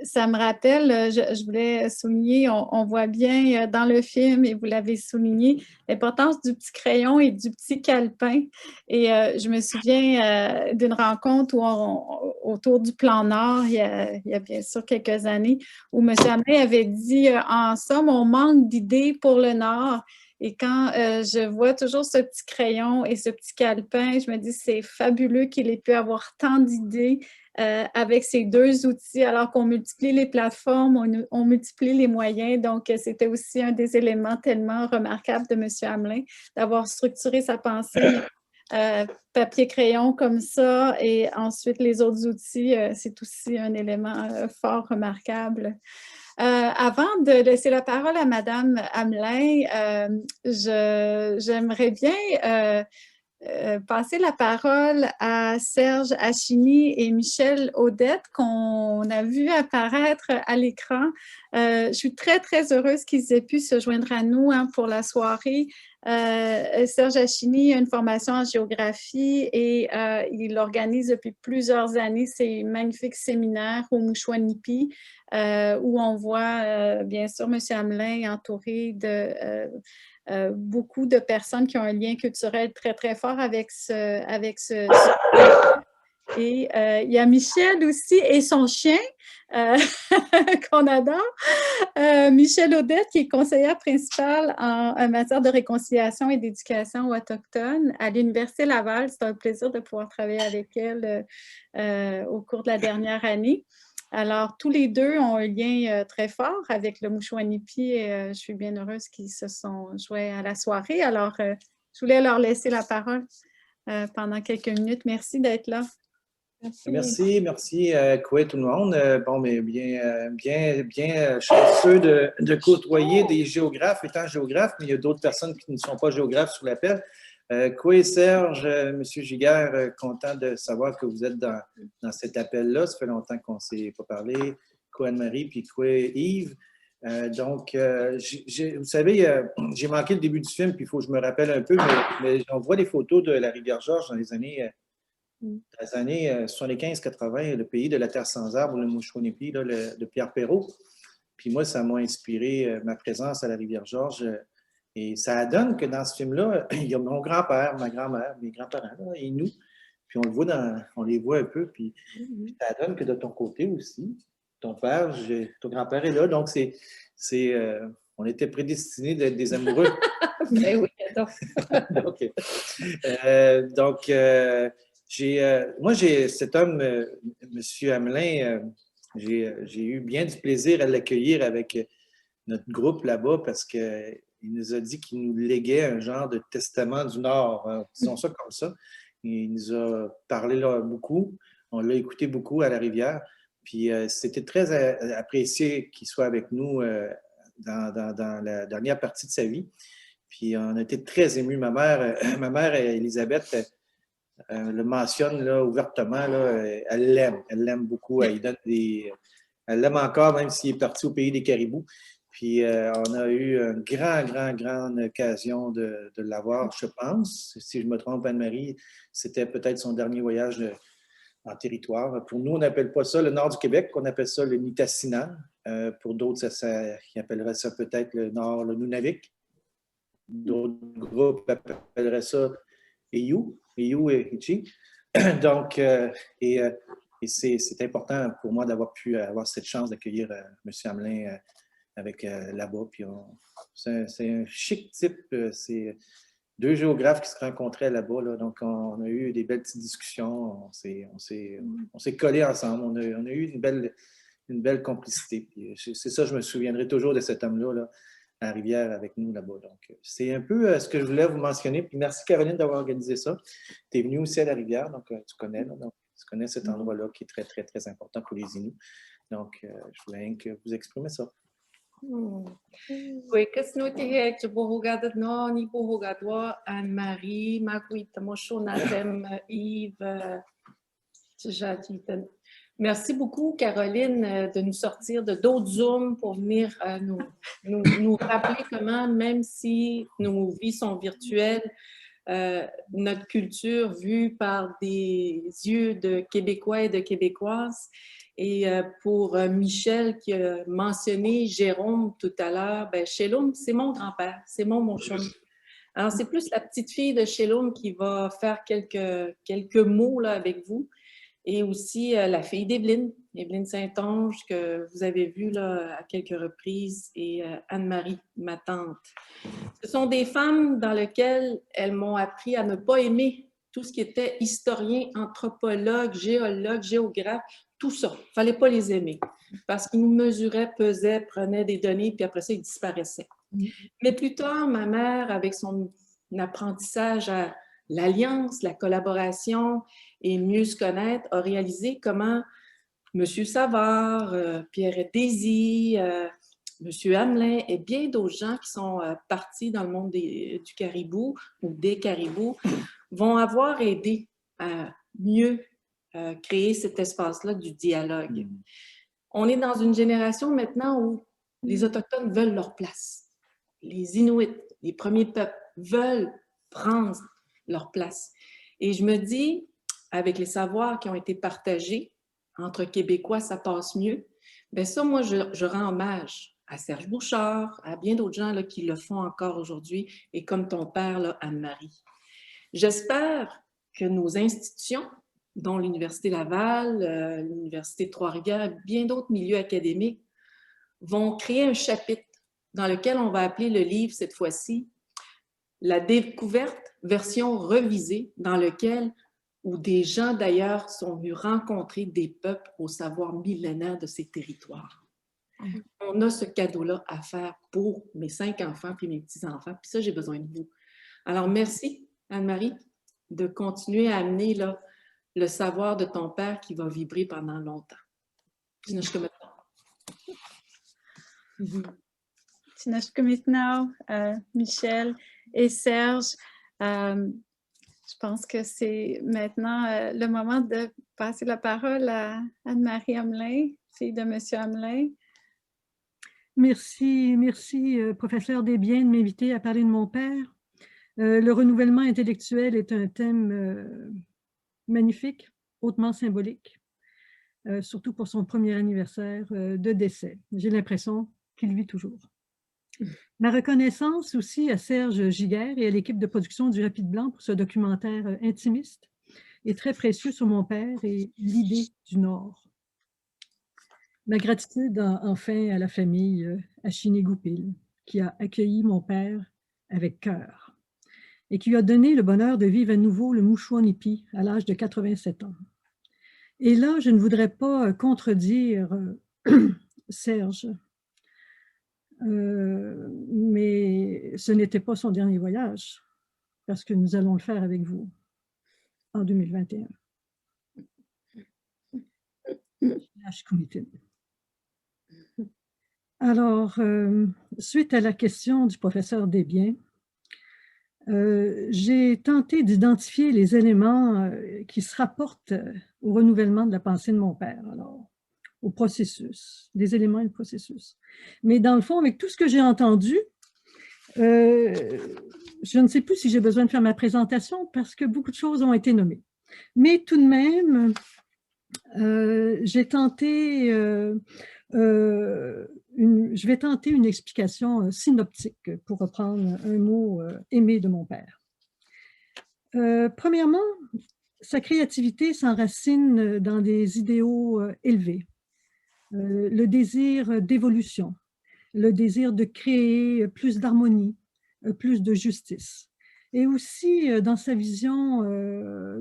ça me rappelle, je voulais souligner, on voit bien dans le film, et vous l'avez souligné, l'importance du petit crayon et du petit calepin. Et je me souviens d'une rencontre autour du plan Nord, il y a bien sûr quelques années, où M. Hamlin avait dit, en somme, on manque d'idées pour le Nord. Et quand je vois toujours ce petit crayon et ce petit calepin, je me dis c'est fabuleux qu'il ait pu avoir tant d'idées avec ces deux outils, alors qu'on multiplie les plateformes, on multiplie les moyens. Donc, c'était aussi un des éléments tellement remarquables de M. Hamlin, d'avoir structuré sa pensée, papier-crayon comme ça, et ensuite les autres outils, c'est aussi un élément fort remarquable. Avant de laisser la parole à Madame Hamlin, j'aimerais bien passer la parole à Serge Hachini et Michel Audette qu'on a vu apparaître à l'écran. Je suis très, très heureuse qu'ils aient pu se joindre à nous pour la soirée. Serge Hachini a une formation en géographie et il organise depuis plusieurs années ces magnifiques séminaires au Mouchouanipi où on voit bien sûr M. Hamlin entouré de beaucoup de personnes qui ont un lien culturel très, très fort avec ce et il y a Michel aussi et son chien qu'on adore. Michel Audette, qui est conseillère principale en matière de réconciliation et d'éducation autochtone à l'Université Laval. C'est un plaisir de pouvoir travailler avec elle au cours de la dernière année. Alors, tous les deux ont un lien très fort avec le Mouchouanipi et je suis bien heureuse qu'ils se sont joints à la soirée. Alors, je voulais leur laisser la parole pendant quelques minutes. Merci d'être là. Merci, Koué, tout le monde. Bon, mais bien chanceux de côtoyer des géographes, étant géographe, mais il y a d'autres personnes qui ne sont pas géographes sur l'appel. Koué, Serge, M. Giguère, content de savoir que vous êtes dans cet appel-là. Ça fait longtemps qu'on ne s'est pas parlé. Koué Anne-Marie, puis Koué Yves. Donc, vous savez, j'ai manqué le début du film, puis il faut que je me rappelle un peu, mais on voit des photos de la Rivière-Georges dans les années 75-80, le pays de la terre sans arbre, le Mouchouanipi, de Pierre Perrault. Puis moi, ça m'a inspiré ma présence à la Rivière-Georges. Et ça donne que dans ce film-là, il y a mon grand-père, ma grand-mère, mes grands-parents et nous. Puis on les voit un peu. Puis ça donne que de ton côté aussi, ton père, ton grand-père est là. Donc, on était prédestinés d'être des amoureux. Ben oui, attends. Moi, cet homme, M. Hamlin, j'ai eu bien du plaisir à l'accueillir avec notre groupe là-bas parce qu'il nous a dit qu'il nous léguait un genre de testament du Nord, disons ça comme ça. Il nous a parlé là beaucoup, on l'a écouté beaucoup à la Rivière, puis c'était très apprécié qu'il soit avec nous dans la dernière partie de sa vie. Puis on a été très émus. Ma mère Elisabeth, le mentionne là, ouvertement, là, elle l'aime beaucoup, elle l'aime encore, même s'il est parti au pays des caribous. Puis on a eu une grande occasion de l'avoir, je pense. Si je me trompe, Anne-Marie, c'était peut-être son dernier voyage en territoire. Pour nous, on n'appelle pas ça le nord du Québec, on appelle ça le Nitassinan. Pour d'autres, ils appelleraient ça peut-être le nord, le Nunavik. D'autres groupes appelleraient ça Eyu et Hichi. Donc, c'est important pour moi d'avoir pu avoir cette chance d'accueillir M. Hamlin avec là-bas. Puis c'est un chic type. C'est deux géographes qui se rencontraient là-bas. Là. Donc, on a eu des belles petites discussions. On s'est collés ensemble. On a eu une belle complicité. C'est ça, je me souviendrai toujours de cet homme-là là, à la Rivière avec nous là-bas. Donc, c'est un peu ce que je voulais vous mentionner. Puis merci, Caroline, d'avoir organisé ça. Tu es venue aussi à la Rivière, donc tu connais. Là, donc, tu connais cet endroit-là qui est très, très, très important pour les Inuits. Donc, je voulais que vous exprimez ça. Oui, qu'est-ce que tu as dit pour regarder ni pour regarder Anne-Marie, Marguerite, Mochonatem, Yves, merci beaucoup, Caroline, de nous sortir de d'autres Zooms pour venir nous rappeler comment, même si nos vies sont virtuelles, notre culture vue par des yeux de Québécois et de Québécoises. Et pour Michel qui a mentionné Jérôme tout à l'heure, ben Shalom, c'est mon grand-père, c'est mon chum. Alors, c'est plus la petite fille de Shalom qui va faire quelques mots là, avec vous. Et aussi la fille d'Evelyne, Evelyne Saint-Onge, que vous avez vue là, à quelques reprises, et Anne-Marie, ma tante. Ce sont des femmes dans lesquelles elles m'ont appris à ne pas aimer tout ce qui était historien, anthropologue, géologue, géographe, tout ça. Il ne fallait pas les aimer parce qu'ils nous mesuraient, pesaient, prenaient des données, puis après ça, ils disparaissaient. Mais plus tard, ma mère, avec son apprentissage à l'alliance, la collaboration et mieux se connaître, a réalisé comment M. Savard, Pierre Désy, M. Hamelin et bien d'autres gens qui sont partis dans le monde du caribou ou des caribous vont avoir aidé à mieux créer cet espace-là du dialogue. On est dans une génération maintenant où les Autochtones veulent leur place. Les Inuits, les premiers peuples, veulent prendre leur place. Et je me dis, avec les savoirs qui ont été partagés entre Québécois, ça passe mieux. Bien ça, moi, je rends hommage à Serge Bouchard, à bien d'autres gens là, qui le font encore aujourd'hui, et comme ton père, là, Anne-Marie. J'espère que nos institutions, dont l'Université Laval, l'Université de Trois-Rivières, bien d'autres milieux académiques, vont créer un chapitre dans lequel on va appeler le livre, cette fois-ci, La découverte, version revisée, dans lequel, où des gens d'ailleurs sont venus rencontrer des peuples au savoir millénaire de ces territoires. On a ce cadeau-là à faire pour mes 5 enfants puis mes petits-enfants, puis ça, j'ai besoin de vous. Alors, merci, Anne-Marie, de continuer à amener là, le savoir de ton père qui va vibrer pendant longtemps. Michel et Serge, je pense que c'est maintenant le moment de passer la parole à Anne-Marie Hamelin, fille de M. Hamelin. Merci, professeur Desbiens, de m'inviter à parler de mon père. Le renouvellement intellectuel est un thème magnifique, hautement symbolique, surtout pour son premier anniversaire de décès. J'ai l'impression qu'il vit toujours. Ma reconnaissance aussi à Serge Giguère et à l'équipe de production du Rapide Blanc pour ce documentaire intimiste est très précieux sur mon père et l'idée du Nord. Ma gratitude enfin à la famille Achine-Goupil qui a accueilli mon père avec cœur et qui lui a donné le bonheur de vivre à nouveau le Mouchouanipi à l'âge de 87 ans. Et là, je ne voudrais pas contredire Serge, mais ce n'était pas son dernier voyage, parce que nous allons le faire avec vous en 2021. Alors, suite à la question du professeur Desbiens, j'ai tenté d'identifier les éléments qui se rapportent au renouvellement de la pensée de mon père. Alors, au processus, des éléments et le processus. Mais dans le fond, avec tout ce que j'ai entendu, je ne sais plus si j'ai besoin de faire ma présentation parce que beaucoup de choses ont été nommées. Mais tout de même, j'ai tenté, je vais tenter une explication synoptique pour reprendre un mot aimé de mon père. Premièrement, sa créativité s'enracine dans des idéaux élevés. Le désir d'évolution, le désir de créer plus d'harmonie, plus de justice. Et aussi dans sa vision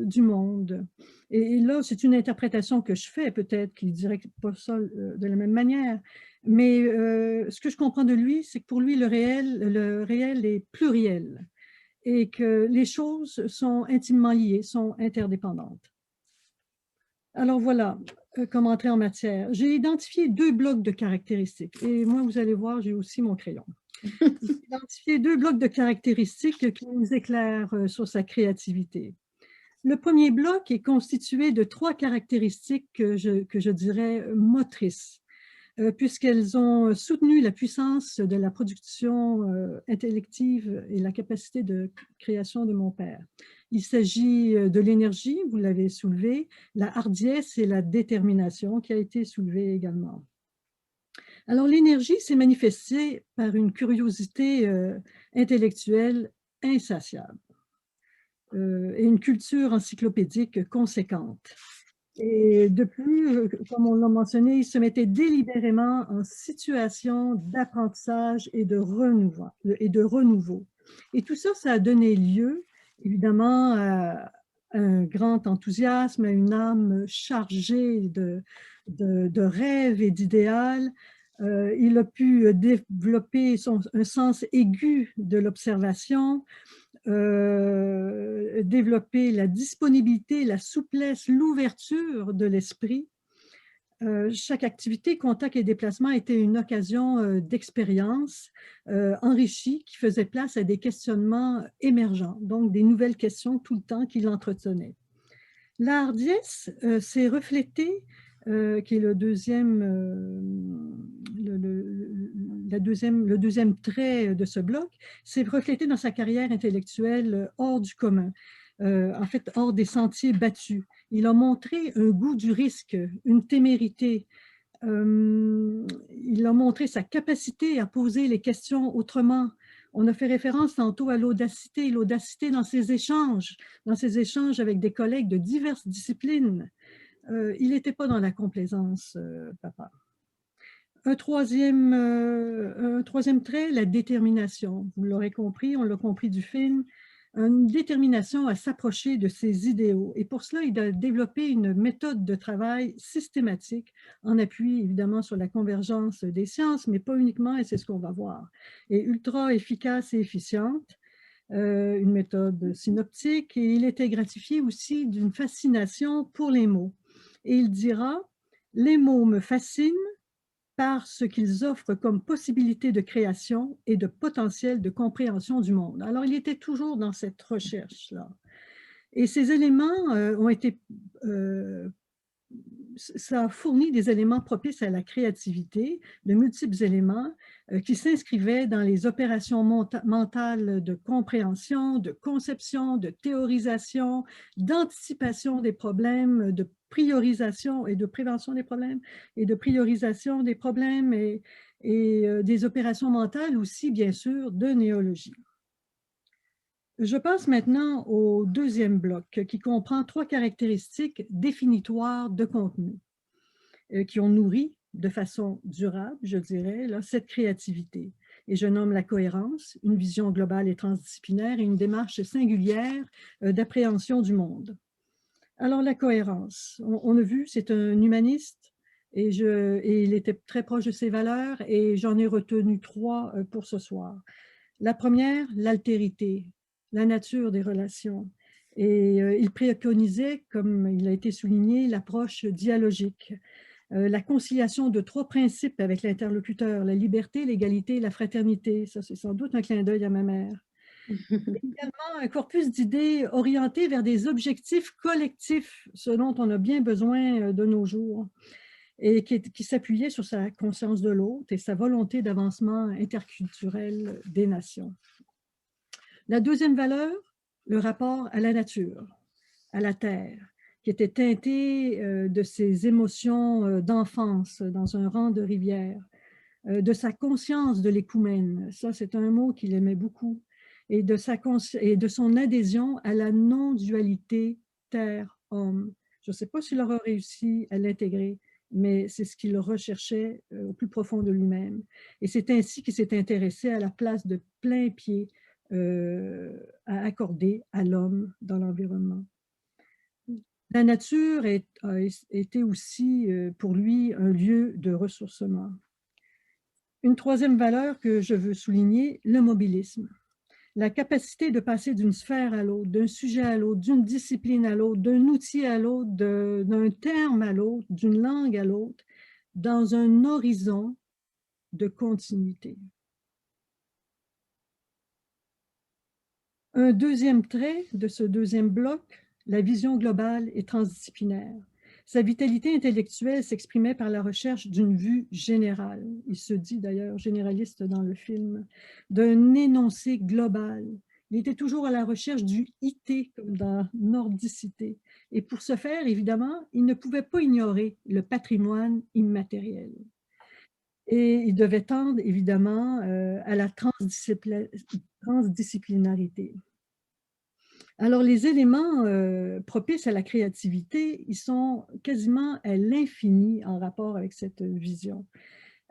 du monde. Et là, c'est une interprétation que je fais, peut-être qu'il ne dirait pas ça de la même manière, mais ce que je comprends de lui, c'est que pour lui, le réel est pluriel et que les choses sont intimement liées, sont interdépendantes. Alors voilà, comment entrer en matière. J'ai identifié 2 blocs de caractéristiques. Et moi, vous allez voir, j'ai aussi mon crayon. J'ai identifié 2 blocs de caractéristiques qui nous éclairent sur sa créativité. Le premier bloc est constitué de 3 caractéristiques que je dirais motrices. puisqu'elles ont soutenu la puissance de la production intellective et la capacité de création de mon père. Il s'agit de l'énergie, vous l'avez soulevé, la hardiesse et la détermination qui a été soulevée également. Alors, l'énergie s'est manifestée par une curiosité intellectuelle insatiable et une culture encyclopédique conséquente. Et de plus, comme on l'a mentionné, il se mettait délibérément en situation d'apprentissage et de renouveau. Et tout ça, ça a donné lieu, évidemment, à un grand enthousiasme, à une âme chargée de rêves et d'idéal. Il a pu développer un sens aigu de l'observation, développer la disponibilité, la souplesse, l'ouverture de l'esprit. Chaque activité, contact et déplacement était une occasion d'expérience enrichie qui faisait place à des questionnements émergents, donc des nouvelles questions tout le temps qu'il entretenait. La hardiesse s'est reflétée, qui est le deuxième trait de ce bloc, s'est reflété dans sa carrière intellectuelle hors du commun, en fait hors des sentiers battus. Il a montré un goût du risque, une témérité. Il a montré sa capacité à poser les questions autrement. On a fait référence tantôt à l'audacité dans ses échanges avec des collègues de diverses disciplines. Il n'était pas dans la complaisance, papa. Un troisième trait, la détermination. Vous l'aurez compris, on l'a compris du film, une détermination à s'approcher de ses idéaux. Et pour cela, il a développé une méthode de travail systématique en appui évidemment sur la convergence des sciences, mais pas uniquement, et c'est ce qu'on va voir. Et ultra efficace et efficiente, une méthode synoptique, et il était gratifié aussi d'une fascination pour les mots. Et il dira, les mots me fascinent par ce qu'ils offrent comme possibilité de création et de potentiel de compréhension du monde. Alors, il était toujours dans cette recherche-là. Et ces éléments ont été... ça a fourni des éléments propices à la créativité, de multiples éléments qui s'inscrivaient dans les opérations mentales de compréhension, de conception, de théorisation, d'anticipation des problèmes, de priorisation et de prévention des problèmes, et de priorisation des problèmes et des opérations mentales aussi, bien sûr, de néologie. Je passe maintenant au deuxième bloc qui comprend 3 caractéristiques définitoires de contenu qui ont nourri de façon durable, je dirais, là, cette créativité. Et je nomme la cohérence, une vision globale et transdisciplinaire et une démarche singulière d'appréhension du monde. Alors la cohérence, on a vu, c'est un humaniste et il était très proche de ses valeurs et j'en ai retenu 3 pour ce soir. La première, l'altérité, la nature des relations. Et il préconisait, comme il a été souligné, l'approche dialogique, la conciliation de 3 principes avec l'interlocuteur, la liberté, l'égalité et la fraternité. Ça, c'est sans doute un clin d'œil à ma mère. Également, un corpus d'idées orienté vers des objectifs collectifs, ce dont on a bien besoin de nos jours, et qui s'appuyait sur sa conscience de l'autre et sa volonté d'avancement interculturel des nations. La deuxième valeur, le rapport à la nature, à la terre, qui était teinté de ses émotions d'enfance dans un rang de rivière, de sa conscience de l'écoumène, ça c'est un mot qu'il aimait beaucoup, et de son adhésion à la non-dualité terre-homme. Je ne sais pas s'il aura réussi à l'intégrer, mais c'est ce qu'il recherchait au plus profond de lui-même. Et c'est ainsi qu'il s'est intéressé à la place de plein pied à accorder à l'homme dans l'environnement. La nature a été aussi pour lui un lieu de ressourcement. Une troisième valeur que je veux souligner, le mobilisme. La capacité de passer d'une sphère à l'autre, d'un sujet à l'autre, d'une discipline à l'autre, d'un outil à l'autre, d'un terme à l'autre, d'une langue à l'autre, dans un horizon de continuité. Un deuxième trait de ce deuxième bloc, la vision globale et transdisciplinaire. Sa vitalité intellectuelle s'exprimait par la recherche d'une vue générale. Il se dit d'ailleurs généraliste dans le film, d'un énoncé global. Il était toujours à la recherche du IT, comme dans Nordicité. Et pour ce faire, évidemment, il ne pouvait pas ignorer le patrimoine immatériel. Et il devait tendre, évidemment, à la transdisciplinarité. Alors, les éléments propices à la créativité, ils sont quasiment à l'infini en rapport avec cette vision.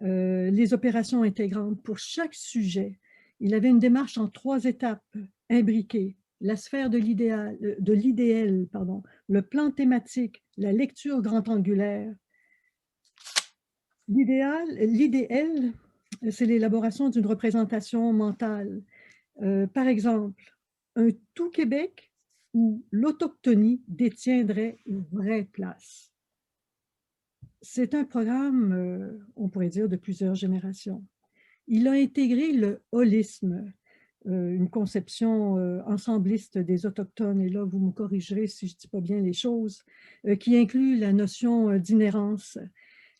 Les opérations intégrantes pour chaque sujet. Il avait une démarche en 3 étapes imbriquées. La sphère de l'idéal, le plan thématique, la lecture grand angulaire. L'idéal, c'est l'élaboration d'une représentation mentale. Par exemple, un tout Québec où l'autochtonie détiendrait une vraie place. C'est un programme, on pourrait dire, de plusieurs générations. Il a intégré le holisme, une conception ensembliste des Autochtones, et là, vous me corrigerez si je ne dis pas bien les choses, qui inclut la notion d'inhérence.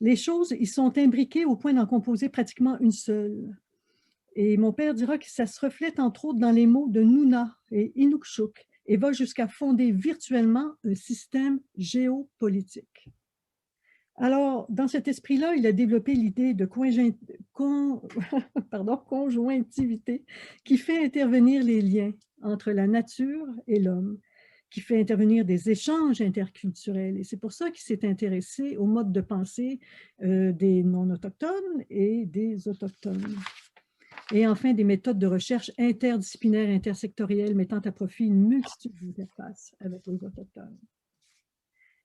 Les choses, ils sont imbriquées au point d'en composer pratiquement une seule. Et mon père dira que ça se reflète entre autres dans les mots de Nuna et Inukshuk et va jusqu'à fonder virtuellement un système géopolitique. Alors, dans cet esprit-là, il a développé l'idée de conjointivité qui fait intervenir les liens entre la nature et l'homme, qui fait intervenir des échanges interculturels. Et c'est pour ça qu'il s'est intéressé au mode de pensée des non-autochtones et des autochtones. Et enfin, des méthodes de recherche interdisciplinaires et intersectorielles mettant à profit une multitude d'interfaces avec les autochtones.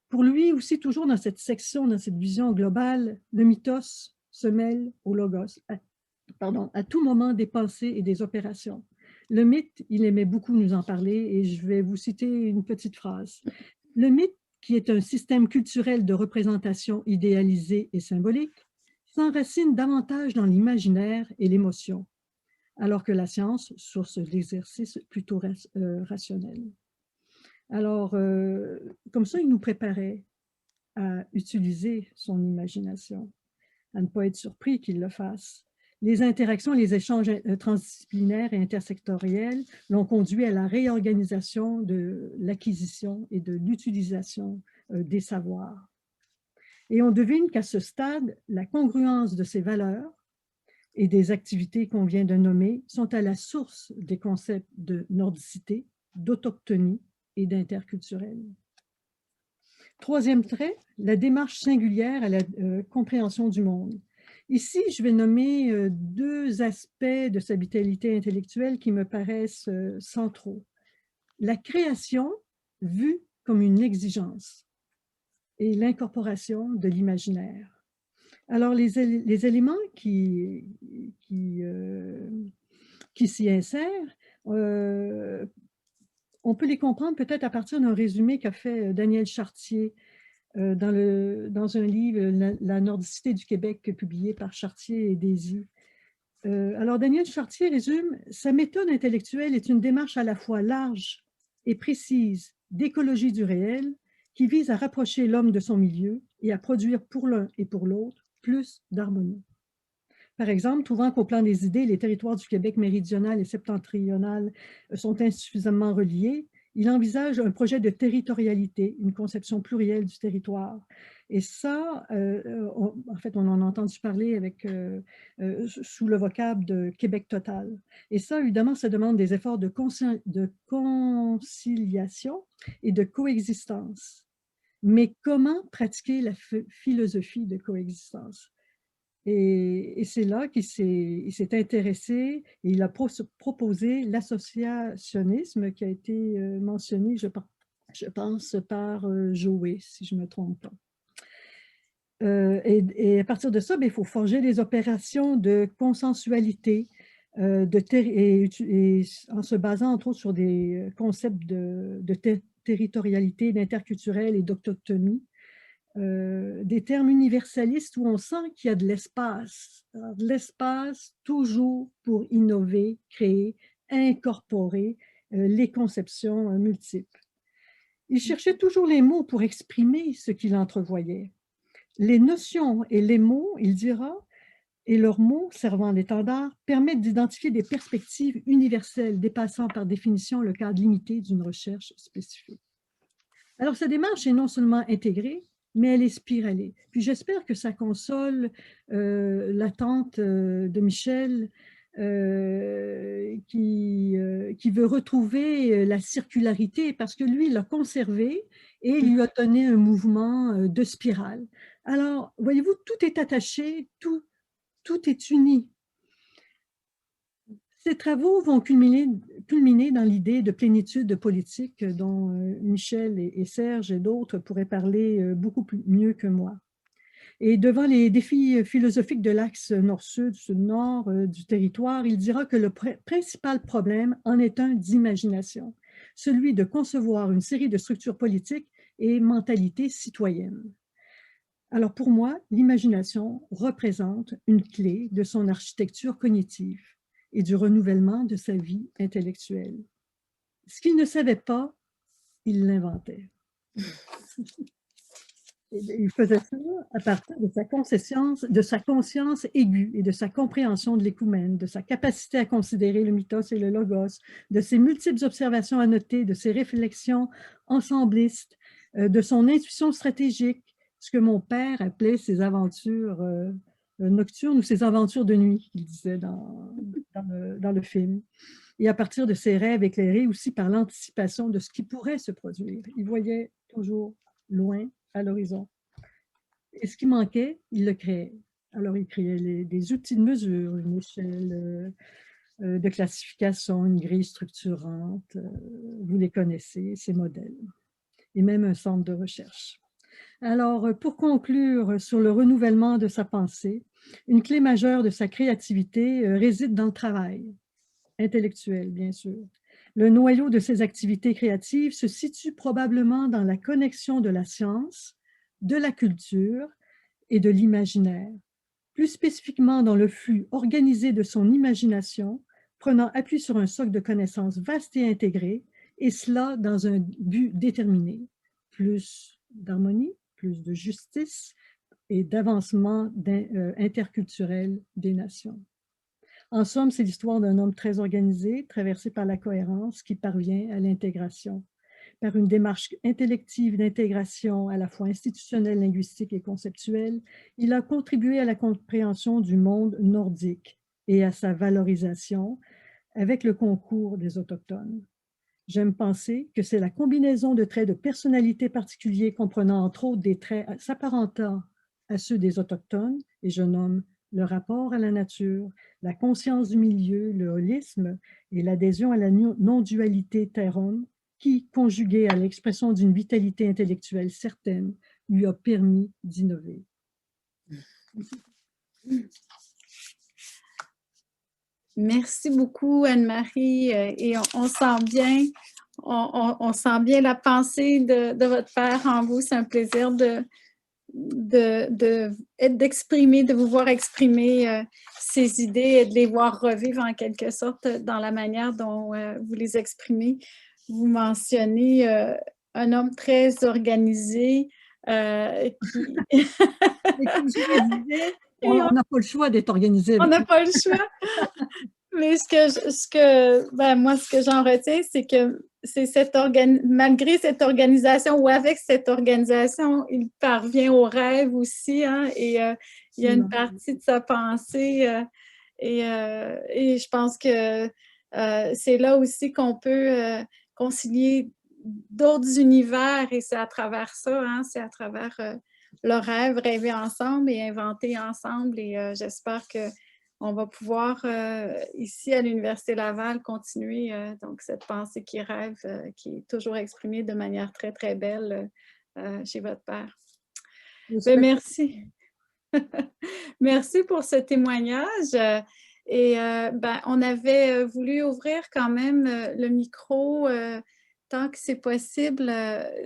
Pour lui aussi, toujours dans cette section, dans cette vision globale, le mythos se mêle au logos, à tout moment des pensées et des opérations. Le mythe, il aimait beaucoup nous en parler et je vais vous citer une petite phrase. Le mythe, qui est un système culturel de représentation idéalisée et symbolique, s'enracine davantage dans l'imaginaire et l'émotion, alors que la science, source d'exercice plutôt rationnel. Alors, comme ça, il nous préparait à utiliser son imagination, à ne pas être surpris qu'il le fasse. Les interactions, les échanges transdisciplinaires et intersectoriels l'ont conduit à la réorganisation de l'acquisition et de l'utilisation des savoirs. Et on devine qu'à ce stade, la congruence de ces valeurs et des activités qu'on vient de nommer sont à la source des concepts de nordicité, d'autochtonie et d'interculturel. Troisième trait, la démarche singulière à la compréhension du monde. Ici, je vais nommer 2 aspects de sa vitalité intellectuelle qui me paraissent centraux. La création vue comme une exigence et l'incorporation de l'imaginaire. Alors, les éléments qui s'y insèrent, on peut les comprendre peut-être à partir d'un résumé qu'a fait Daniel Chartier dans un livre, La nordicité du Québec, publié par Chartier et Désy. Alors, Daniel Chartier résume « Sa méthode intellectuelle est une démarche à la fois large et précise d'écologie du réel qui vise à rapprocher l'homme de son milieu et à produire pour l'un et pour l'autre plus d'harmonie. » Par exemple, trouvant qu'au plan des idées, les territoires du Québec méridional et septentrional sont insuffisamment reliés, il envisage un projet de territorialité, une conception plurielle du territoire. Et ça, en fait, on en a entendu parler sous le vocable de Québec total. Et ça, évidemment, ça demande des efforts de conciliation et de coexistence. Mais comment pratiquer la philosophie de coexistence? Et c'est là qu'il s'est intéressé et il a proposé l'associationnisme qui a été mentionné, je pense, par Joé, si je ne me trompe pas. Et à partir de ça, il faut forger des opérations de consensualité et en se basant entre autres sur des concepts de territorialité, d'interculturel et d'autochtonie. Des termes universalistes où on sent qu'il y a de l'espace toujours pour innover, créer, incorporer les conceptions multiples. Il cherchait toujours les mots pour exprimer ce qu'il entrevoyait. Les notions et les mots, il dira, et leurs mots servant d'étendard permettent d'identifier des perspectives universelles dépassant par définition le cadre limité d'une recherche spécifique. Alors, sa démarche est non seulement intégrée, mais elle est spiralée. Puis j'espère que ça console l'attente de Michel qui veut retrouver la circularité parce que lui, il l'a conservé et il lui a donné un mouvement de spirale. Alors, voyez-vous, tout est attaché, tout est uni. Ces travaux vont culminer dans l'idée de plénitude politique dont Michel et Serge et d'autres pourraient parler beaucoup mieux que moi. Et devant les défis philosophiques de l'axe nord-sud, sud-nord du territoire, il dira que le principal problème en est un d'imagination, celui de concevoir une série de structures politiques et mentalités citoyennes. Alors pour moi, l'imagination représente une clé de son architecture cognitive et du renouvellement de sa vie intellectuelle. Ce qu'il ne savait pas, il l'inventait. Il faisait ça à partir de sa conscience aiguë et de sa compréhension de l'écoumène, de sa capacité à considérer le mythos et le logos, de ses multiples observations à noter, de ses réflexions ensemblistes, de son intuition stratégique, ce que mon père appelait ses aventures nocturnes ou ses aventures de nuit, il disait dans le film. Et à partir de ses rêves éclairés aussi par l'anticipation de ce qui pourrait se produire. Il voyait toujours loin, à l'horizon. Et ce qui manquait, il le créait. Alors, il créait des outils de mesure, une échelle de classification, une grille structurante. Vous les connaissez, ces modèles. Et même un centre de recherche. Alors, pour conclure sur le renouvellement de sa pensée, une clé majeure de sa créativité réside dans le travail, intellectuel, bien sûr. Le noyau de ses activités créatives se situe probablement dans la connexion de la science, de la culture et de l'imaginaire, plus spécifiquement dans le flux organisé de son imagination, prenant appui sur un socle de connaissances vaste et intégré, et cela dans un but déterminé, plus d'harmonie, plus de justice et d'avancement interculturel des nations. En somme, c'est l'histoire d'un homme très organisé, traversé par la cohérence, qui parvient à l'intégration. Par une démarche intellective d'intégration à la fois institutionnelle, linguistique et conceptuelle, il a contribué à la compréhension du monde nordique et à sa valorisation avec le concours des Autochtones. J'aime penser que c'est la combinaison de traits de personnalité particuliers comprenant entre autres des traits s'apparentant à ceux des Autochtones, et je nomme le rapport à la nature, la conscience du milieu, le holisme et l'adhésion à la non-dualité terre-homme qui, conjuguée à l'expression d'une vitalité intellectuelle certaine, lui a permis d'innover. Merci beaucoup, Anne-Marie. Et on sent bien, on sent bien la pensée de votre père en vous. C'est un plaisir d'exprimer, de vous voir exprimer ces idées et de les voir revivre en quelque sorte dans la manière dont vous les exprimez. Vous mentionnez un homme très organisé qui... On n'a pas le choix d'être organisé. On n'a pas le choix. Mais moi, ce que j'en retiens, c'est que malgré cette organisation ou avec cette organisation, il parvient au rêve aussi, hein, et il y a une partie de sa pensée et je pense que c'est là aussi qu'on peut concilier d'autres univers et c'est à travers ça, hein, c'est à travers le rêve, rêver ensemble et inventer ensemble et j'espère que on va pouvoir, ici à l'Université Laval, continuer donc cette pensée qui rêve, qui est toujours exprimée de manière très, très belle chez votre père. Ben, merci. Merci pour ce témoignage. Et ben, on avait voulu ouvrir quand même le micro tant que c'est possible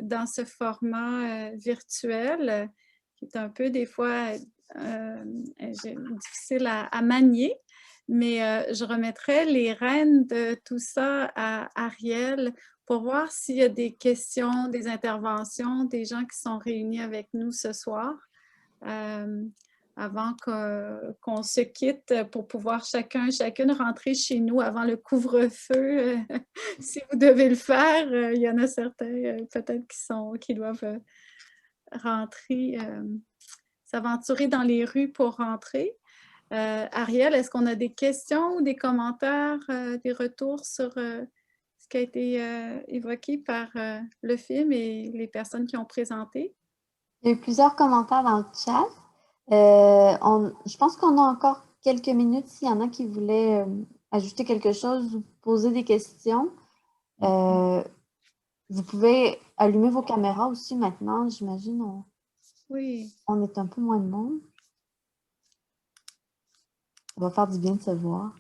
dans ce format virtuel, qui est un peu des fois... difficile à manier, mais je remettrai les rênes de tout ça à Ariel pour voir s'il y a des questions, des interventions, des gens qui sont réunis avec nous ce soir, avant qu'on se quitte pour pouvoir chacune rentrer chez nous avant le couvre-feu. Si vous devez le faire, il y en a certains peut-être qui doivent rentrer, s'aventurer dans les rues pour rentrer. Ariel, est-ce qu'on a des questions ou des commentaires, des retours sur ce qui a été évoqué par le film et les personnes qui ont présenté? Il y a eu plusieurs commentaires dans le chat. Je pense qu'on a encore quelques minutes s'il y en a qui voulaient ajouter quelque chose ou poser des questions. Vous pouvez allumer vos caméras aussi maintenant, j'imagine. Oui. On est un peu moins de monde. Ça va faire du bien de se voir.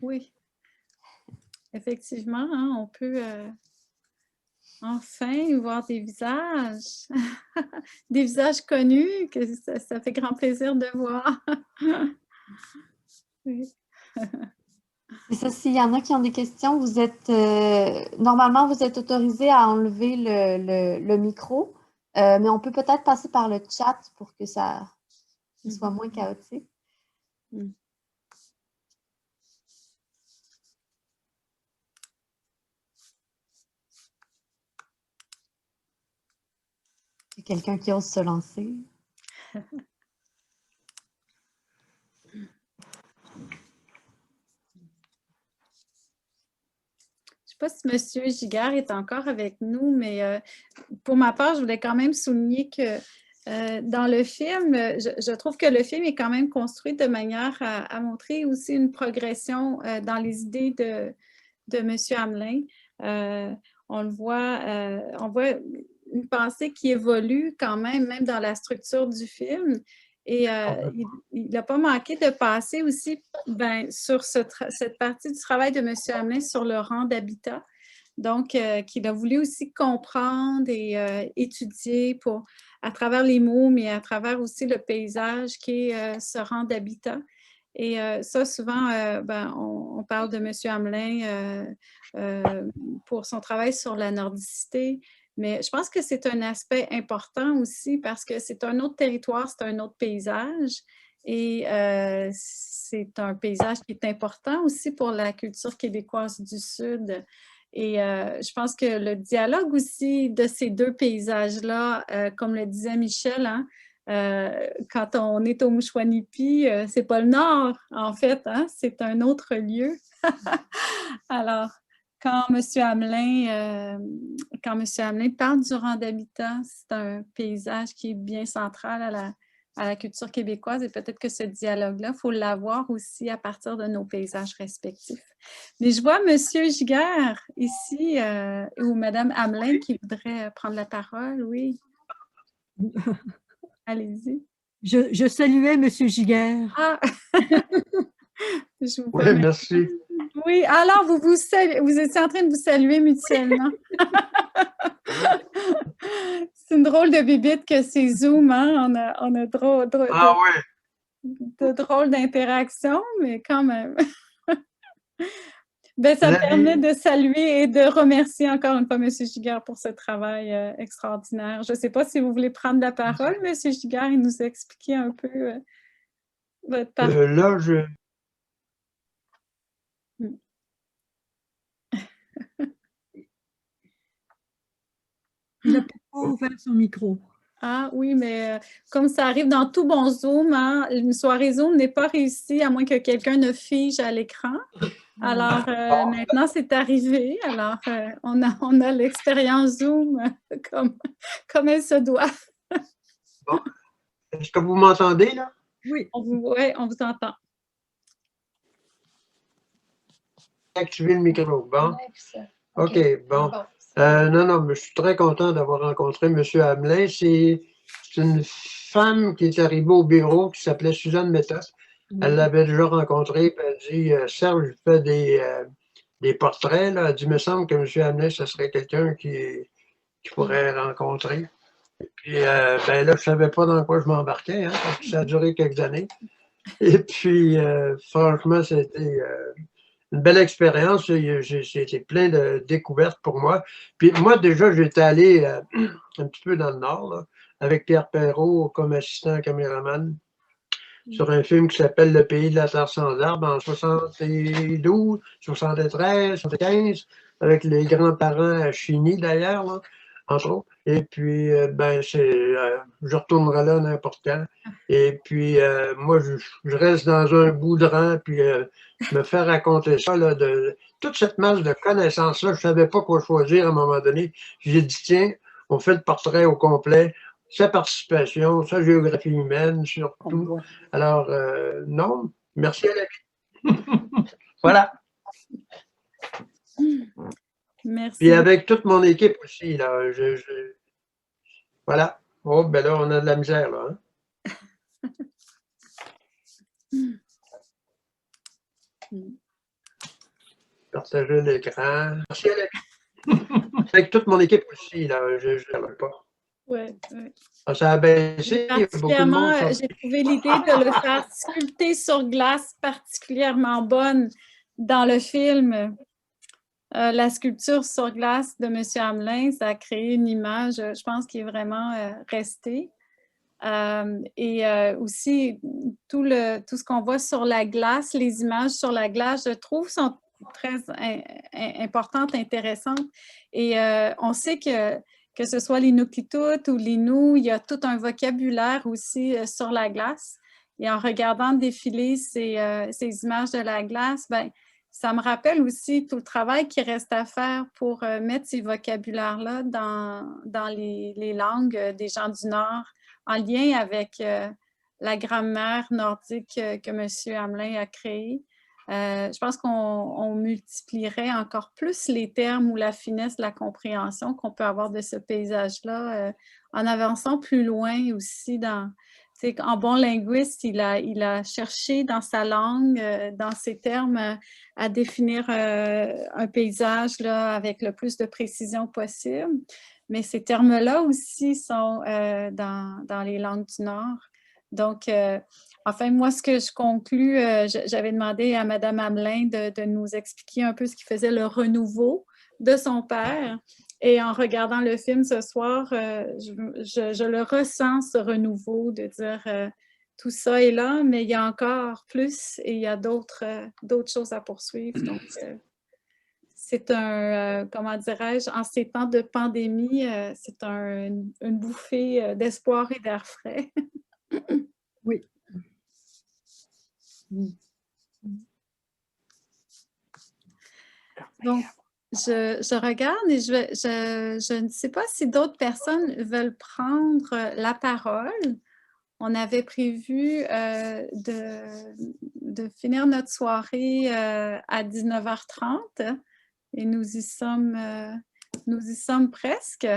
Oui. Effectivement, hein, on peut enfin voir des visages, des visages connus, que ça fait grand plaisir de voir. Oui. C'est ça, s'il y en a qui ont des questions, vous êtes normalement, vous êtes autorisé à enlever le micro, mais on peut peut-être passer par le chat pour que ça soit moins chaotique. Il y a quelqu'un qui ose se lancer. Je ne sais pas si M. Giguère est encore avec nous, mais pour ma part, je voulais quand même souligner que dans le film, je trouve que le film est quand même construit de manière à montrer aussi une progression dans les idées de M. Hamelin. On le voit, on voit une pensée qui évolue quand même dans la structure du film. Et il n'a pas manqué de passer aussi sur cette partie du travail de M. Hamelin sur le rang d'habitat. Donc, qu'il a voulu aussi comprendre et étudier à travers les mots, mais à travers aussi le paysage qui est ce rang d'habitat. Et ça, souvent, on parle de M. Hamelin pour son travail sur la nordicité. Mais je pense que c'est un aspect important aussi parce que c'est un autre territoire, c'est un autre paysage. Et c'est un paysage qui est important aussi pour la culture québécoise du Sud. Et je pense que le dialogue aussi de ces deux paysages-là, comme le disait Michel, hein, quand on est au Mouchouanipi, c'est pas le Nord, en fait, hein, c'est un autre lieu. Alors, quand M. Hamelin parle du rang d'habitat, c'est un paysage qui est bien central à la culture québécoise et peut-être que ce dialogue-là, il faut l'avoir aussi à partir de nos paysages respectifs. Mais je vois M. Giguère ici, ou Mme Hamelin qui voudrait prendre la parole, oui. Allez-y. Je saluais M. Giguère. Ah! Oui, merci. Oui, alors vous étiez en train de vous saluer mutuellement. C'est une drôle de bibite que c'est Zoom, hein? On a de drôles d'interactions, mais quand même. Ça me permet de saluer et de remercier encore une fois M. Giguère pour ce travail extraordinaire. Je ne sais pas si vous voulez prendre la parole, M. Giguère, et nous expliquer un peu votre parcours. Là, Il n'a pas ouvert son micro. Ah oui, mais comme ça arrive dans tout bon Zoom, hein, une soirée Zoom n'est pas réussie à moins que quelqu'un ne fige à l'écran. Alors, maintenant, c'est arrivé. Alors, on a l'expérience Zoom comme elle se doit. Bon. Est-ce que vous m'entendez, là? Oui, on vous entend. Activer le micro. Bon. OK, bon. Non, mais je suis très content d'avoir rencontré M. Hamelin. C'est une femme qui est arrivée au bureau qui s'appelait Suzanne Metta. Elle l'avait déjà rencontrée, puis elle dit Serge, je fais des portraits. Là. Elle dit, il me semble que M. Hamelin, ce serait quelqu'un qui pourrait rencontrer. Et puis là, je ne savais pas dans quoi je m'embarquais, hein, parce que ça a duré quelques années. Et puis, franchement, c'était une belle expérience. C'était plein de découvertes pour moi. Puis moi, déjà, j'étais allé un petit peu dans le Nord, là, avec Pierre Perrault comme assistant caméraman sur un film qui s'appelle Le pays de la terre sans arbre en 72, 73, 75, avec les grands-parents à Chigny d'ailleurs, là, entre autres. Et puis, je retournerai là n'importe quand. Et puis, moi, je reste dans un bout de rang, puis me faire raconter ça, là, de toute cette masse de connaissances-là, je ne savais pas quoi choisir à un moment donné. J'ai dit, tiens, on fait le portrait au complet, sa participation, sa géographie humaine, surtout. Alors, non, merci à la vie. Voilà. Merci. Puis avec toute mon équipe aussi, là, voilà. Oh, ben là, on a de la misère, là. Partager l'écran. Merci à la vie. Avec toute mon équipe aussi, là, je ne savais pas. Ouais, ouais. Ça a baissé. Particulièrement, j'ai trouvé l'idée de le faire sculpter sur glace particulièrement bonne dans le film. La sculpture sur glace de M. Hamelin, ça a créé une image, je pense, qui est vraiment restée. Aussi, tout ce qu'on voit sur la glace, les images sur la glace, je trouve, sont très importantes, intéressantes. Et on sait que ce soit l'Inuktitut ou l'Innu, il y a tout un vocabulaire aussi sur la glace. Et en regardant défiler ces images de la glace, ben, ça me rappelle aussi tout le travail qui reste à faire pour mettre ces vocabulaires-là dans les langues des gens du Nord, en lien avec la grammaire nordique que M. Hamelin a créée. Je pense qu'on multiplierait encore plus les termes ou la finesse de la compréhension qu'on peut avoir de ce paysage-là en avançant plus loin aussi en bon linguiste, il a cherché dans sa langue, dans ses termes, à définir un paysage là, avec le plus de précision possible. Mais ces termes-là aussi sont dans les langues du Nord. Donc, enfin, moi, ce que je conclus, j'avais demandé à Mme Hamelin de nous expliquer un peu ce qui faisait le renouveau de son père. Et en regardant le film ce soir, je le ressens, ce renouveau, de dire tout ça est là, mais il y a encore plus et il y a d'autres choses à poursuivre. Donc, c'est comment dirais-je, en ces temps de pandémie, c'est une bouffée d'espoir et d'air frais. Oui. Donc, je regarde et je ne sais pas si d'autres personnes veulent prendre la parole. On avait prévu de finir notre soirée à 19h30 et nous y sommes presque.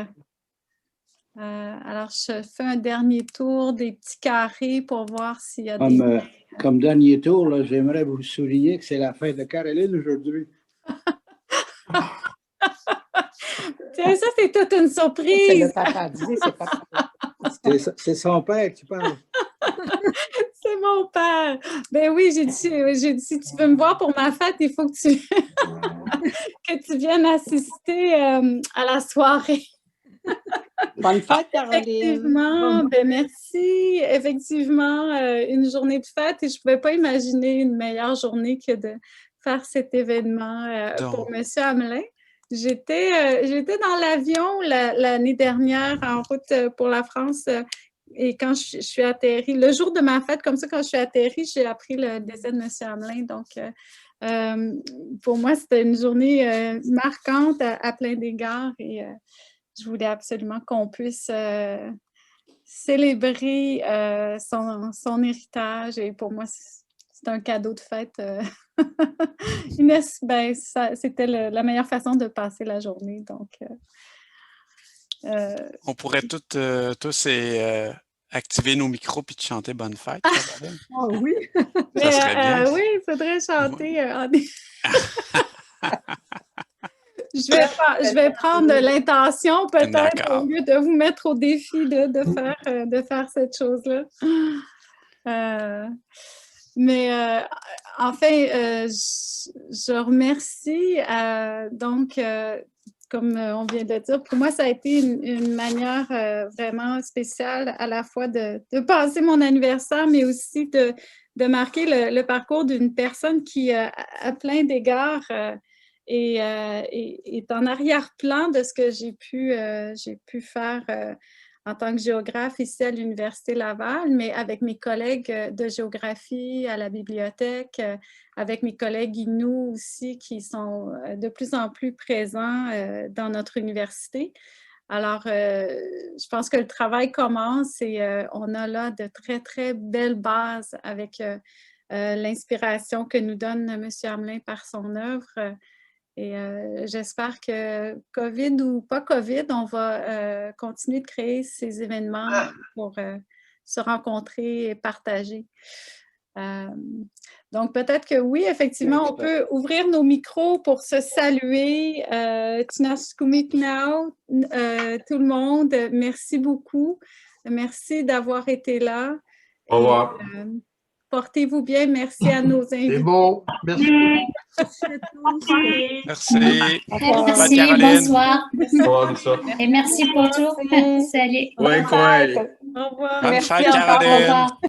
Alors, je fais un dernier tour des petits carrés pour voir s'il y a Comme dernier tour, j'aimerais vous souligner que c'est la fête de Caroline aujourd'hui. Tiens, ça, c'est toute une surprise! C'est son père qui parle. C'est mon père! Ben oui, j'ai dit, si tu veux me voir pour ma fête, il faut que tu viennes assister à la soirée. Bonne fête, Caroline! Effectivement, ben merci. Effectivement, une journée de fête et je ne pouvais pas imaginer une meilleure journée que de faire cet événement pour M. Hamelin. J'étais dans l'avion l'année dernière en route pour la France et quand je suis atterrie, le jour de ma fête, comme ça, quand je suis atterrie, j'ai appris le décès de M. Hamelin. Donc, pour moi, c'était une journée marquante à plein d'égards et je voulais absolument qu'on puisse célébrer son héritage et pour moi, c'est un cadeau de fête. Inès, ben, c'était la meilleure façon de passer la journée. Donc, on pourrait tous activer nos micros puis chanter Bonne fête. Oh oui! Ça serait bien. Oui, il faudrait chanter. Je vais prendre l'intention peut-être au lieu de vous mettre au défi de faire cette chose-là. Mais enfin, je remercie. Donc, comme on vient de le dire, pour moi, ça a été une manière vraiment spéciale à la fois de passer mon anniversaire, mais aussi de marquer le parcours d'une personne qui, à plein d'égards, est en arrière-plan de ce que j'ai pu faire en tant que géographe ici à l'Université Laval, mais avec mes collègues de géographie à la bibliothèque, avec mes collègues Innu aussi qui sont de plus en plus présents dans notre université. Alors, je pense que le travail commence et on a là de très, très belles bases avec l'inspiration que nous donne M. Hamelin par son œuvre. Et j'espère que COVID ou pas COVID, on va continuer de créer ces événements pour se rencontrer et partager. Donc, peut-être que oui, effectivement, on peut ouvrir nos micros pour se saluer. Tinaskumit now, tout le monde, merci beaucoup. Merci d'avoir été là. Au revoir. Portez-vous bien. Merci à nos invités. C'est beau. Merci. Merci. Merci, bonsoir. Et merci pour tout. Salut. Ouais, quoi. Au revoir. Bonne Merci fête, encore. Au Caroline. revoir.